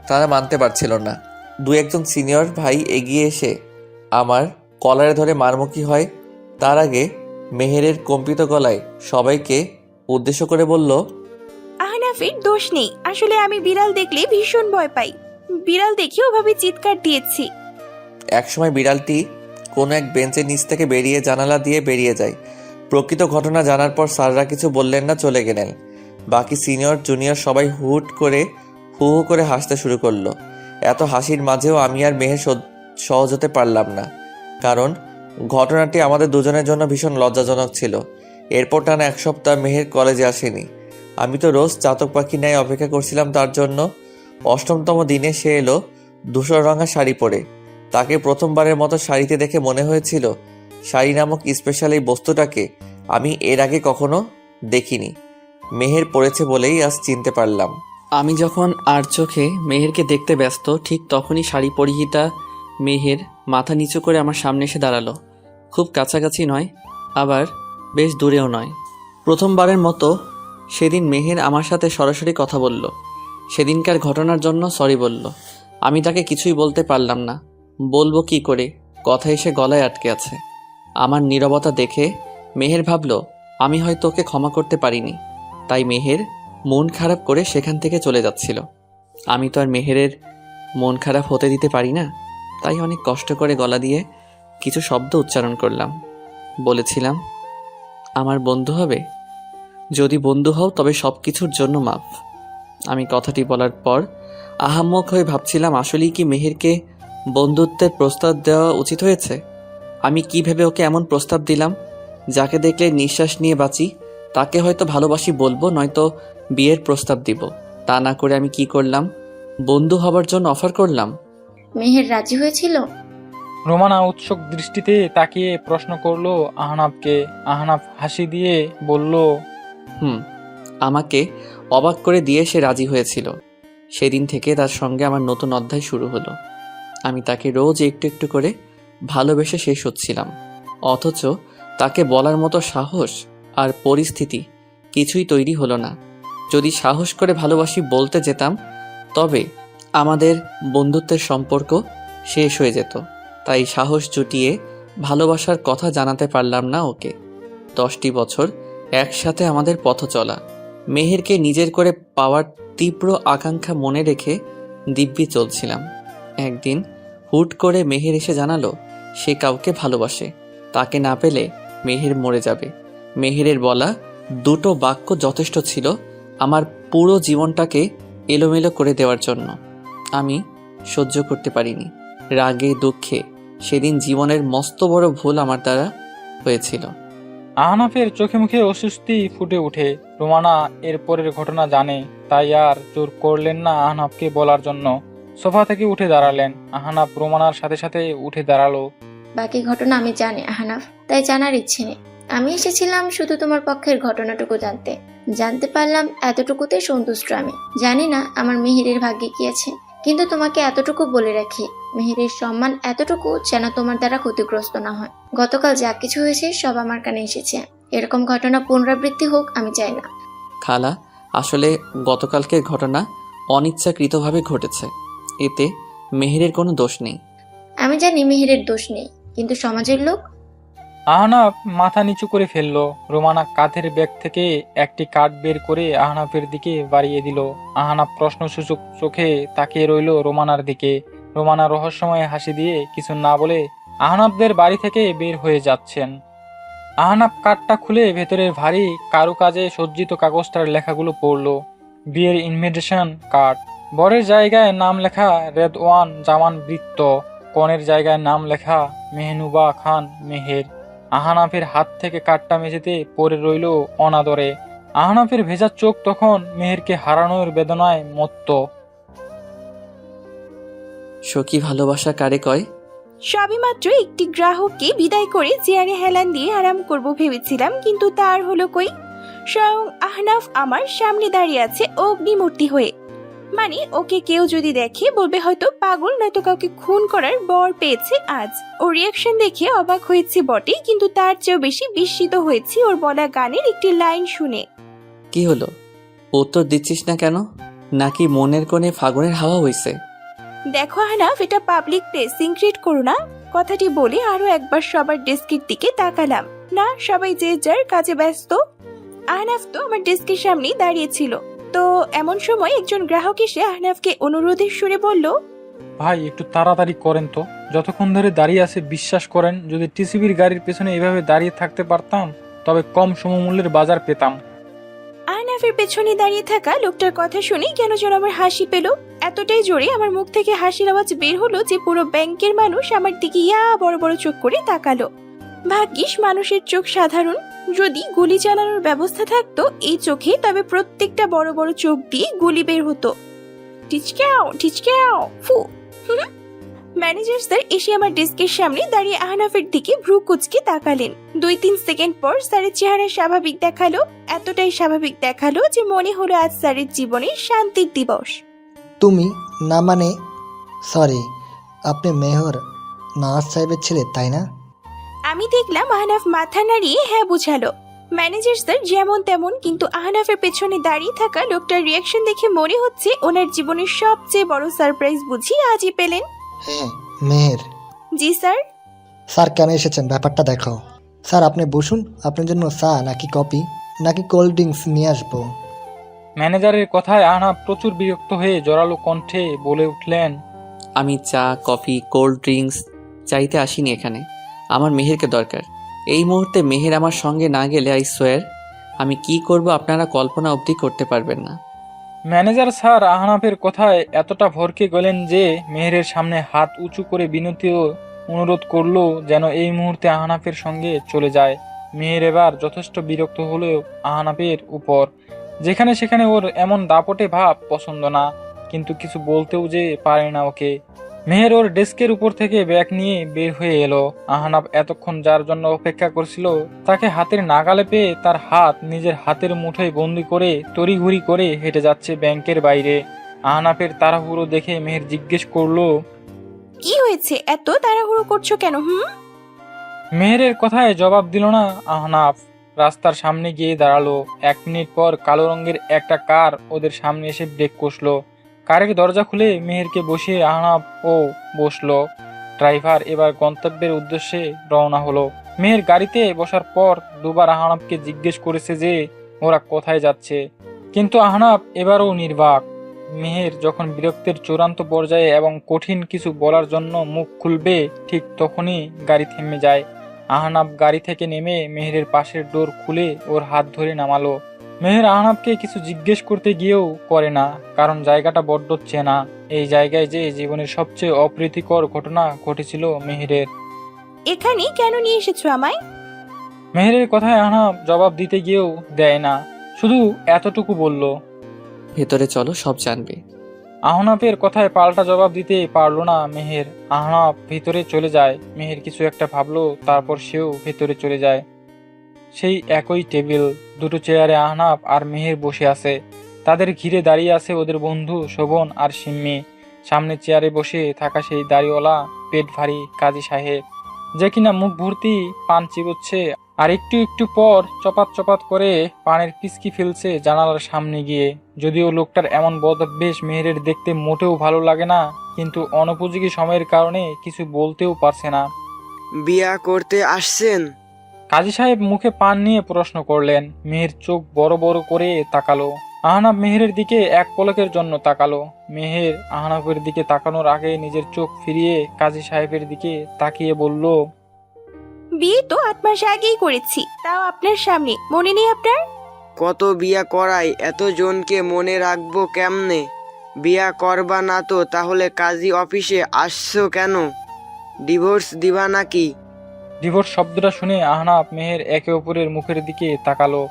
তারা মানতে পারছিল না। দু একজন সিনিয়র ভাই এগিয়ে এসে আমার কলারে ধরে মারমুখী হয়। তার আগে মেহেরের কম্পিত গলায় সবাইকে উদ্দেশ্য করে বলল, আহনাফের দোষ নেই, আসলে আমি বিড়াল দেখলে ভীষণ ভয় পাই। বিড়াল দেখে ওভাবে চিৎকার দিয়েছি। একসময় বিড়ালটি কোনো এক বেঞ্চের নিচ থেকে বেরিয়ে জানালা দিয়ে বেরিয়ে যায়। প্রকৃত ঘটনা জানার পর স্যাররা কিছু বললেন না, চলে গেলেন। বাকি সিনিয়র জুনিয়র সবাই হুট করে হু হু করে হাসতে শুরু করলো। এত হাসির মাঝেও আমি আর মেহের সহজ হতে পারলাম না, কারণ ঘটনাটি আমাদের দুজনের জন্য ভীষণ লজ্জাজনক ছিল। এরপর টানা এক সপ্তাহ মেহের কলেজে আসেনি। আমি তো রোজ চাতক পাখি ন্যায় অপেক্ষা করছিলাম তার জন্য। অষ্টমতম দিনে সে এলো ধূসর রঙা শাড়ি পরে। তাকে প্রথমবারের মতো শাড়িতে দেখে মনে হয়েছিল শাড়ি নামক স্পেশাল এই বস্তুটাকে আমি এর আগে কখনো দেখিনি। মেহের পড়েছে বলেই আজ চিনতে পারলাম। আমি যখন আর চোখে মেহেরকে দেখতে ব্যস্ত, ঠিক তখনই শাড়ি পরিহিতা মেহের মাথা নিচু করে আমার সামনে এসে দাঁড়ালো। খুব কাছাকাছি নয়, আবার বেশ দূরেও নয়। প্রথমবারের মতো সেদিন মেহের আমার সাথে সরাসরি কথা বলল। সেদিনকার ঘটনার জন্য সরি বলল। আমি তাকে কিছুই বলতে পারলাম না, বলবো কি করে, কথা এসে গলায় আটকে আছে। আমার নীরবতা দেখে মেহের ভাবল আমি হয়তো ওকে ক্ষমা করতে পারিনি, তাই মেহের মন খারাপ করে সেখান থেকে চলে যাচ্ছিল। আমি তো আর মেহেরের মন খারাপ হতে দিতে পারি না, তাই অনেক কষ্ট করে গলা দিয়ে কিছু শব্দ উচ্চারণ করলাম। বলেছিলাম, আমার বন্ধু হবে? যদি বন্ধু হও তবে সব কিছুর জন্য মাফ। আমি কথাটি বলার পর আহাম্মক হয়ে ভাবছিলাম, আসলেই কি মেহেরকে বন্ধুত্বের প্রস্তাব দেওয়া উচিত হয়েছে? আমি কি ভেবে ওকে এমন প্রস্তাব দিলাম? যাকে দেখলে নিঃশ্বাস নিয়ে বাঁচি তাকে হয়তো ভালোবাসি বলবো, নয়তো বিয়ের প্রস্তাব দিব। তা না করে আমি কি করলাম? বন্ধু হবার জন্য অফার করলাম। মেহের রাজি হয়েছিল? রোমানা উৎসুক দৃষ্টিতে তাকিয়ে প্রশ্ন করলো আহনাফকে। আহনাফ হাসি দিয়ে বলল, আমাকে অবাক করে দিয়ে সে রাজি হয়েছিল। সেদিন থেকে তার সঙ্গে আমার নতুন অধ্যায় শুরু হলো। আমি তাকে রোজ একটু একটু করে ভালোবেসে শেষ হচ্ছিলাম, অথচ তাকে বলার মতো সাহস আর পরিস্থিতি কিছুই তৈরি হলো না। যদি সাহস করে ভালোবাসি বলতে যেতাম, তবে আমাদের বন্ধুত্বের সম্পর্ক শেষ হয়ে যেত। তাই সাহস জুটিয়ে ভালোবাসার কথা জানাতে পারলাম না ওকে। 10টি বছর একসাথে আমাদের পথ চলা। মেহেরকে নিজের করে পাওয়ার তীব্র আকাঙ্ক্ষা মনে রেখে দিব্যি চলছিলাম। একদিন হুট করে মেহের এসে জানালো সে কাউকে ভালোবাসে, তাকে না পেলে মেহের মরে যাবে। মেহেরের বলা দুটো বাক্য যথেষ্ট ছিল আমার পুরো জীবনটাকে এলোমেলো করে দেওয়ার জন্য। আমি সহ্য করতে পারিনি। রাগে দুঃখে সেদিন জীবনের মস্ত বড় ভুল আমার দ্বারা হয়েছিল। আহনাফের চোখে মুখে অস্বস্তি ফুটে ওঠে। রোমানা এর পরের ঘটনা জানে, তাই আর জোর করলেন না আহনাফকে বলার জন্য। সোফা থেকে উঠে দাঁড়ালেন। আহনাফ রোমানার সাথে সাথে উঠে দাঁড়ালো। বাকি ঘটনা আমি জানি আহনাফ, তাই জানার ইচ্ছে নেই। আমি এসেছিলাম শুধু তোমার পক্ষের ঘটনাটুকু জানতে পারলাম এতটুকুতে সন্তুষ্ট আমি। জানি না আমার মেহেরের ভাগ্যে কি আছে, কিন্তু তোমাকে এতটুকু বলে রাখি, মেহেরের সম্মান এতটুকু যেন তোমার দ্বারা ক্ষতিগ্রস্ত না হয়। গতকাল যা কিছু হয়েছে সব আমার কানে এসেছে, এরকম ঘটনা পুনরাবৃত্তি হোক আমি চাই না। খালা, আসলে গতকালকের ঘটনা অনিচ্ছাকৃতভাবে ঘটেছে, এতে মেহেরের কোনো দোষ নেই। আমি জানি মেহেরের দোষ নেই, কিন্তু সমাজের লোক। আহনাফ মাথা নিচু করে ফেললো। রোমানা কাঁধের ব্যাগ থেকে একটি কার্ড বের করে আহনাফের দিকে বাড়িয়ে দিল। আহনাফ প্রশ্নসূচক চোখে তাকিয়ে রইল রোমানার দিকে। রোমানা রহস্যময় হাসি দিয়ে কিছু না বলে আহনাফদের বাড়ি থেকে বের হয়ে যাচ্ছেন। আহনাফ কার্ডটা খুলে ভেতরের ভারী কারুকাজে সজ্জিত কাগজটার লেখাগুলো পড়লো। বিয়ের ইনভিটেশন কার্ড। বরের জায়গায় নাম লেখা রেদওয়ান জামান বৃত্ত, কনের জায়গায় নাম লেখা মেহনুবা খান মেহের। আহনাফের হাত থেকে কার্ডটা মেঝেতে পড়ে রইল অনাদরে। আহনাফের ভেজা চোখ তখন মেহেরকে হারানোর বেদনায় মত্ত। সখী ভালোবাসা কারে কয়? সবেমাত্র একটি গ্রাহককে বিদায় করে চেয়ারে হেলান দিয়ে আরাম করব ভেবেছিলাম, কিন্তু তার হলো কই। স্বয়ং আহনাফ আমার সামনে দাঁড়িয়ে আছে অগ্নিমূর্তি হয়ে। মানে ওকে কেউ যদি দেখে বলবে হয়তো পাগল, নয়তো কাউকে খুন করার বর পেয়েছে আজ। ওর রিয়াকশন দেখে অবাক হয়েছে বটে, কিন্তু তার চেয়েও বেশি বিস্মিত হয়েছি ওর বলা গানের একটি লাইন শুনে। কি হলো, উত্তর দিচ্ছিস না কেন? নাকি মনের কোণে ফাগুনের হাওয়া হইছে? দেখো আহনাফ, এটা পাবলিক প্লেস, সিক্রেট করো না। কথাটি বলে আরো একবার সবার ডেস্কের দিকে তাকালাম। না, সবাই যে যার কাজে ব্যস্ত। আহনাফ তো আমার ডেস্কের সামনেই দাঁড়িয়েছিল। তো এমন সময় একজন গ্রাহক এসে আহনাফকে অনুরোধের সুরে বলল, ভাই একটু তাড়াতাড়ি করেন তো, যতক্ষণ ধরে দাঁড়িয়ে আছে বিশ্বাস করেন যদি টিসিবির গাড়ির পেছনে এভাবে দাঁড়িয়ে থাকতে পারতাম তবে কম সমমূল্যের বাজার পেতাম। আহনাফের পেছনে দাঁড়িয়ে থাকা লোকটার কথা শুনে কেন যেন আমার হাসি পেল। এতটাই জোরে আমার মুখ থেকে হাসির আওয়াজ বের হলো যে পুরো ব্যাংকের মানুষ আমার দিকে ইয়া বড় বড় চোখ করে তাকালো। ভাগ্যিস মানুষের চোখ সাধারণ, যদি গুলি চালানোর ব্যবস্থা থাকতো এই চোখে, তবে প্রত্যেকটা বড় বড় চোখ দিয়ে গুলি বের হতো। টিচকাও টিচকাও ফু। ম্যানেজার স্যার এসে আমার ডেস্কের সামনে দাঁড়িয়ে আহনাফের দিকে ভ্রু কুচকে তাকালেন। 2-3 সেকেন্ড পর স্যারের চেহারা স্বাভাবিক দেখালো, এতটাই স্বাভাবিক দেখালো যে মনে হলো আজ স্যারের জীবনের শান্তির দিবস। তুমি না মানে সরি, আপনি মেহর নওয়াজ সাহেবের ছেলে তাই না? আমি দেখলাম আহনাফ মাথা নাড়িয়ে হ্যাঁ বুঝালো। ম্যানেজার স্যার যেমন তেমন, কিন্তু আহনাফের পেছনে দাঁড়িয়ে থাকা লোকটার রিয়াকশন দেখে মনে হচ্ছে ওনার জীবনের সবচেয়ে বড় সারপ্রাইজ বুঝি আজই পেলেন। হ্যাঁ মেহের। জি স্যার। স্যার কেন এসেছেন ব্যাপারটা দেখো। স্যার আপনি বসুন, আপনার জন্য চা নাকি কফি নাকি কোল্ড ড্রিঙ্কস নিয়ে আসবো? ম্যানেজারের কথায় আহনাফ প্রচুর বিরক্ত হয়ে জোরালো কণ্ঠে বলে উঠলেন, আমি চা, কফি, কোল্ড ড্রিঙ্কস চাইতে আসিনি এখানে। আমার মেহেরকে দরকার। এই মুহূর্তে মেহের আমার সঙ্গে না গেলে আই সোয়ার আমি কি করব আপনারা কল্পনা অবধি করতে পারবেন না। ম্যানেজার স্যার আহনাফের কথায় এতটা ভরকে গেলেন যে মেহেরের সামনে হাত উঁচু করে বিনতি ও অনুরোধ করলো যেন এই মুহূর্তে আহনাফের সঙ্গে চলে যায়। মেহের এবার যথেষ্ট বিরক্ত হলেও আহনাফের উপর, যেখানে সেখানে ওর এমন দাপটে ভাব পছন্দ না, কিন্তু কিছু বলতেও যে পারে না ওকে। মেহের ওর ডেস্কের উপর থেকে ব্যাগ নিয়ে বের হয়ে এলো। আহনাফ এতক্ষণ যার জন্য অপেক্ষা করছিল তাকে হাতের নাগালে পেয়ে তার হাত নিজের হাতের মুঠোয় বন্দি করে তড়িঘড়ি করে হেঁটে যাচ্ছে ব্যাংকের বাইরে। আহনাফের তাড়াহুড়ো দেখে মেহের জিজ্ঞেস করলো, কি হয়েছে, এত তাড়াহুড়ো করছো কেন? মেহেরের কথায় জবাব দিল না আহনাফ। রাস্তার সামনে গিয়ে দাঁড়ালো। 1 মিনিট পর কালো রঙের একটা কার ওদের সামনে এসে ব্রেক কষলো। কারের দরজা খুলে মেহেরকে বসিয়ে আহনাফ ও বসলো। ড্রাইভার এবার গন্তব্যের উদ্দেশ্যে রওনা হলো। মেহের গাড়িতে বসার পর দুবার আহনাফকে জিজ্ঞেস করেছে যে ওরা কোথায় যাচ্ছে, কিন্তু আহনাফ এবারও নির্বাক। মেহের যখন বিরক্তের চূড়ান্ত পর্যায়ে এবং কঠিন কিছু বলার জন্য মুখ খুলবে ঠিক তখনই গাড়ি থেমে যায়। আহনাফ গাড়ি থেকে নেমে মেহেরের পাশের ডোর খুলে ওর হাত ধরে নামালো। মেহের আহনাফকে কিছু জিজ্ঞেস করতে গিয়েও করে না, কারণ জায়গাটা বড্ড চেনা। এই জায়গায় যে জীবনের সবচেয়ে অপ্রীতিকর ঘটনা ঘটেছিল মেহেরের। এখানে কেন নিয়ে এসেছো আমায়? মেহেরের কথায় আহনাফ জবাব দিতে গিয়েও দেয় না, শুধু এতটুকু বলল, ভেতরে চলো, সব জানবে। আহনাফের কথায় পাল্টা জবাব দিতে পারলো না মেহের। আহনাফ ভিতরে চলে যায়। মেহের কিছু একটা ভাবলো, তারপর সেও ভেতরে চলে যায়। সেই একই টেবিল, 2টো চেয়ারে আহনাফ আর মেহের বসে আছে। তাদের ঘিরে দাঁড়িয়ে আছে ওদের বন্ধু শোভন আর সিম্মি। সামনে চেয়ারে বসে থাকা সেই দাড়িওয়ালা পেট ভারী কাজী সাহেব, যে কিনা মুখ ভর্তি পান চিবোচ্ছে আর একটু একটু পর চপাত চপাত করে পানের পিচকি ফেলছে জানালার সামনে গিয়ে। যদিও লোকটার এমন বদভ্যেস মেহেরের দেখতে মোটেও ভালো লাগে না, কিন্তু অনুপযোগী সময়ের কারণে কিছু বলতেও পারছে না। বিয়া করতে আসছেন? কাজী সাহেব মুখে পান নিয়ে প্রশ্ন করলেন। মেহের চোখ বড় বড় করে তাকালো। আহনাফ মেহেরের দিকে এক পলকের জন্য তাকালো। মেহের আহনাফের দিকে তাকানোর আগে নিজের চোখ ফিরিয়ে কাজী সাহেবের দিকে তাকিয়ে বলল, বিয়ে তো 8 মাস আগেই করেছি, তাও আপনার সামনে, মনে নেই আপনার? কত বিয়া করাই, এতজনকে মনে রাখবো কেমনে? বিয়া করবা না তো তাহলে কাজী অফিসে আসছো কেন? ডিভোর্স দিবা নাকি? ডিভোর্স শব্দটা শুনে আহনাফ মেহের একে অপরের মুখের দিকে তাকালো।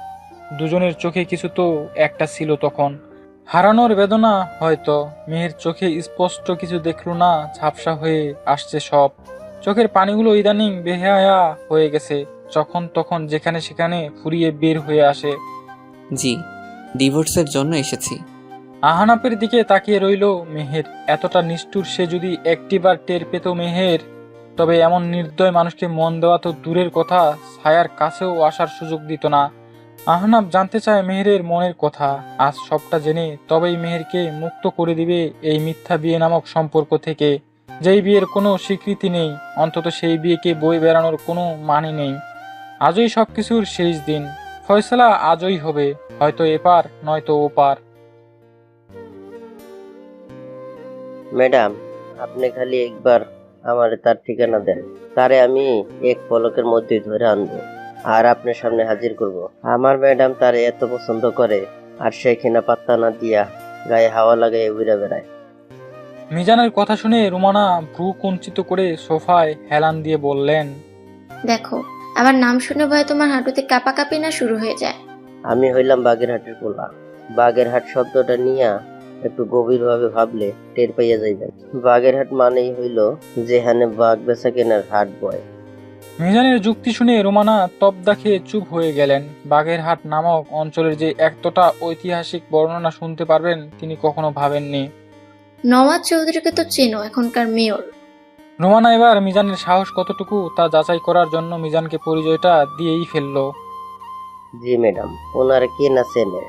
দুজনের চোখে কিছু তো একটা ছিল তখন, হারানোর বেদনা হয়তো। মেহের চোখে স্পষ্ট কিছু দেখলো না, ঝাপসা হয়ে আসছে সব। চোখের পানিগুলো ইদানিং বেহায়া হয়ে গেছে, যখন তখন যেখানে সেখানে ফুরিয়ে বের হয়ে আসে। জি, ডিভোর্সের জন্য এসেছি। আহনাফের দিকে তাকিয়ে রইল মেহের। এতটা নিষ্ঠুর সে যদি একটিবার টের পেত মেহের, তবে এমন নির্দয় মানুষকে মন দেওয়া তো দূরের কথা, ছায়ার কাছেও আসার সুযোগ দিত না। আহনাফ জানতে চায় মেহেরের মনের কথা। আজ সবটা জেনে তবেই মেহেরকে মুক্ত করে দিবে এই মিথ্যা বিয়ে নামক সম্পর্ক থেকে, যেই বিয়ের কোনো স্বীকৃতি নেই, অন্তত সেই বিয়েকে বয়ে বেড়ানোর কোনো মানে নেই। আজই সবকিছুর শেষ দিন, ফয়সালা আজই হবে, হয়তো এপার নয়তো ওপার। ম্যাডাম, আপনি খালি একবার আমার তার ঠিকানা দেন, তারে আমি এক পলকের মধ্যেই ধরে আনবো আর আপনার সামনে হাজির করব। আমার ম্যাডাম তারে এত পছন্দ করে, আর সে কিনা পাত্তা না দিয়া গায়ে হাওয়া লাগাই উড়ে বেড়ায়। মিজানের কথা শুনে রুমানা ভ্রু কুঞ্চিত করে সোফায় হেলান দিয়ে বললেন, দেখো, আমার নাম শুনে ভয় তোমার হাঁটুতে কাঁপাকাঁপি না শুরু হয়ে যায়? আমি হইলাম বাগেরহাটের পোলা। বাগেরহাট শব্দটা নিয়া একটু গভীরভাবে ভাবলে টের পাইয়া যাইবেন। বাগেরহাট মানেই হইল যেখানে বাঘ বেচা কেনার হাট বয়। মিজানের যুক্তি শুনে রুমানা তবদা খেয়ে চুপ হয়ে গেলেন। বাগেরহাট নামক অঞ্চলের যে এতটা ঐতিহাসিক বর্ণনা শুনতে পারবেন তিনি কখনো ভাবেননি। নওয়াজ চৌধুরীকে তো চেনো, এখনকার মেয়র। রুমানা এবার মিজানের সাহস কতটুকু তা যাচাই করার জন্য মিজানকে পরিচয়টা দিয়েই ফেললো। জি ম্যাডাম, ওনার কে না চেনে?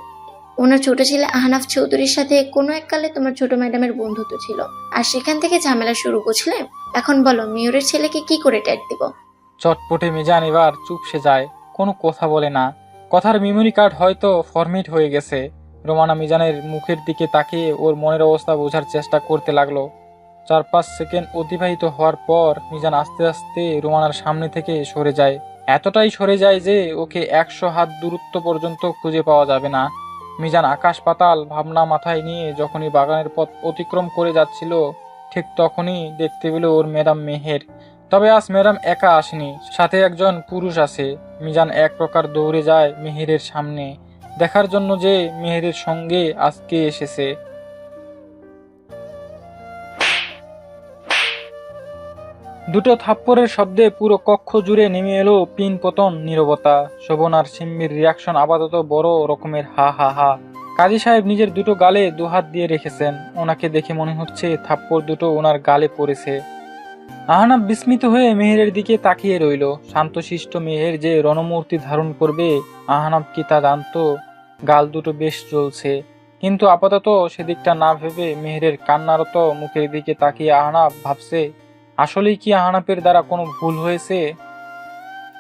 ওনার ছোট ছেলে আহনাফ চৌধুরীর সাথে কোনো এককালে তোমার ছোট ম্যাডামের বন্ধুত্ব ছিল, আর সেখান থেকে ঝামেলা শুরু বুঝলে। এখন বলো, মেয়রের ছেলেকে কি করে ট্যাগ দিব? চটপটে মিজান এবার চুপসে যায়, কোনো কথা বলে না। কথার মেমোরি কার্ড হয়তো ফরম্যাট হয়ে গেছে। রোমানা মিজানের মুখের দিকে তাকিয়ে ওর মনের অবস্থা বোঝার চেষ্টা করতে লাগলো। 4-5 সেকেন্ড অতিবাহিত হওয়ার পর মিজান আস্তে আস্তে রোমানার সামনে থেকে সরে যায়। এতটাই সরে যায় যে ওকে 100 হাত দূরত্ব পর্যন্ত খুঁজে পাওয়া যাবে না। মিজান আকাশ পাতাল ভাবনা মাথায় নিয়ে যখনই বাগানের পথ অতিক্রম করে যাচ্ছিল, ঠিক তখনই দেখতে পেল ওর ম্যাডাম মেহের। তবে আজ ম্যাডাম একা আসেনি, সাথে একজন পুরুষ আছে। মিজান এক প্রকার দৌড়ে যায় মেহেরের সামনে, দেখার জন্য যে মেহেরের সঙ্গে আজকে এসেছে। দুটো থাপ্পড়ের শব্দে পুরো কক্ষ জুড়ে নেমে এলো পিন পতন নীরবতা। শোভন আর সিম্মির রিয়াকশন আপাতত বড় রকমের হা হা হা। কাজী সাহেব নিজের দুটো গালে দুহাত দিয়ে রেখেছেন, ওনাকে দেখে মনে হচ্ছে থাপ্পড় দুটো ওনার গালে পড়েছে। আহনাফ বিস্মিত হয়ে মেহেরের দিকে তাকিয়ে রইল। শান্তশিষ্ট মেহের যে রণমূর্তি ধারণ করবে আহনাফ কি তা জানতো? গাল দুটো বেশ জ্বলছে, কিন্তু আপাতত সেদিকটা না ভেবে মেহেরের কান্নারত মুখের দিকে তাকিয়ে আহনাফ ভাবছে, আসলেই কি আহনাফের দ্বারা কোনো ভুল হয়েছে?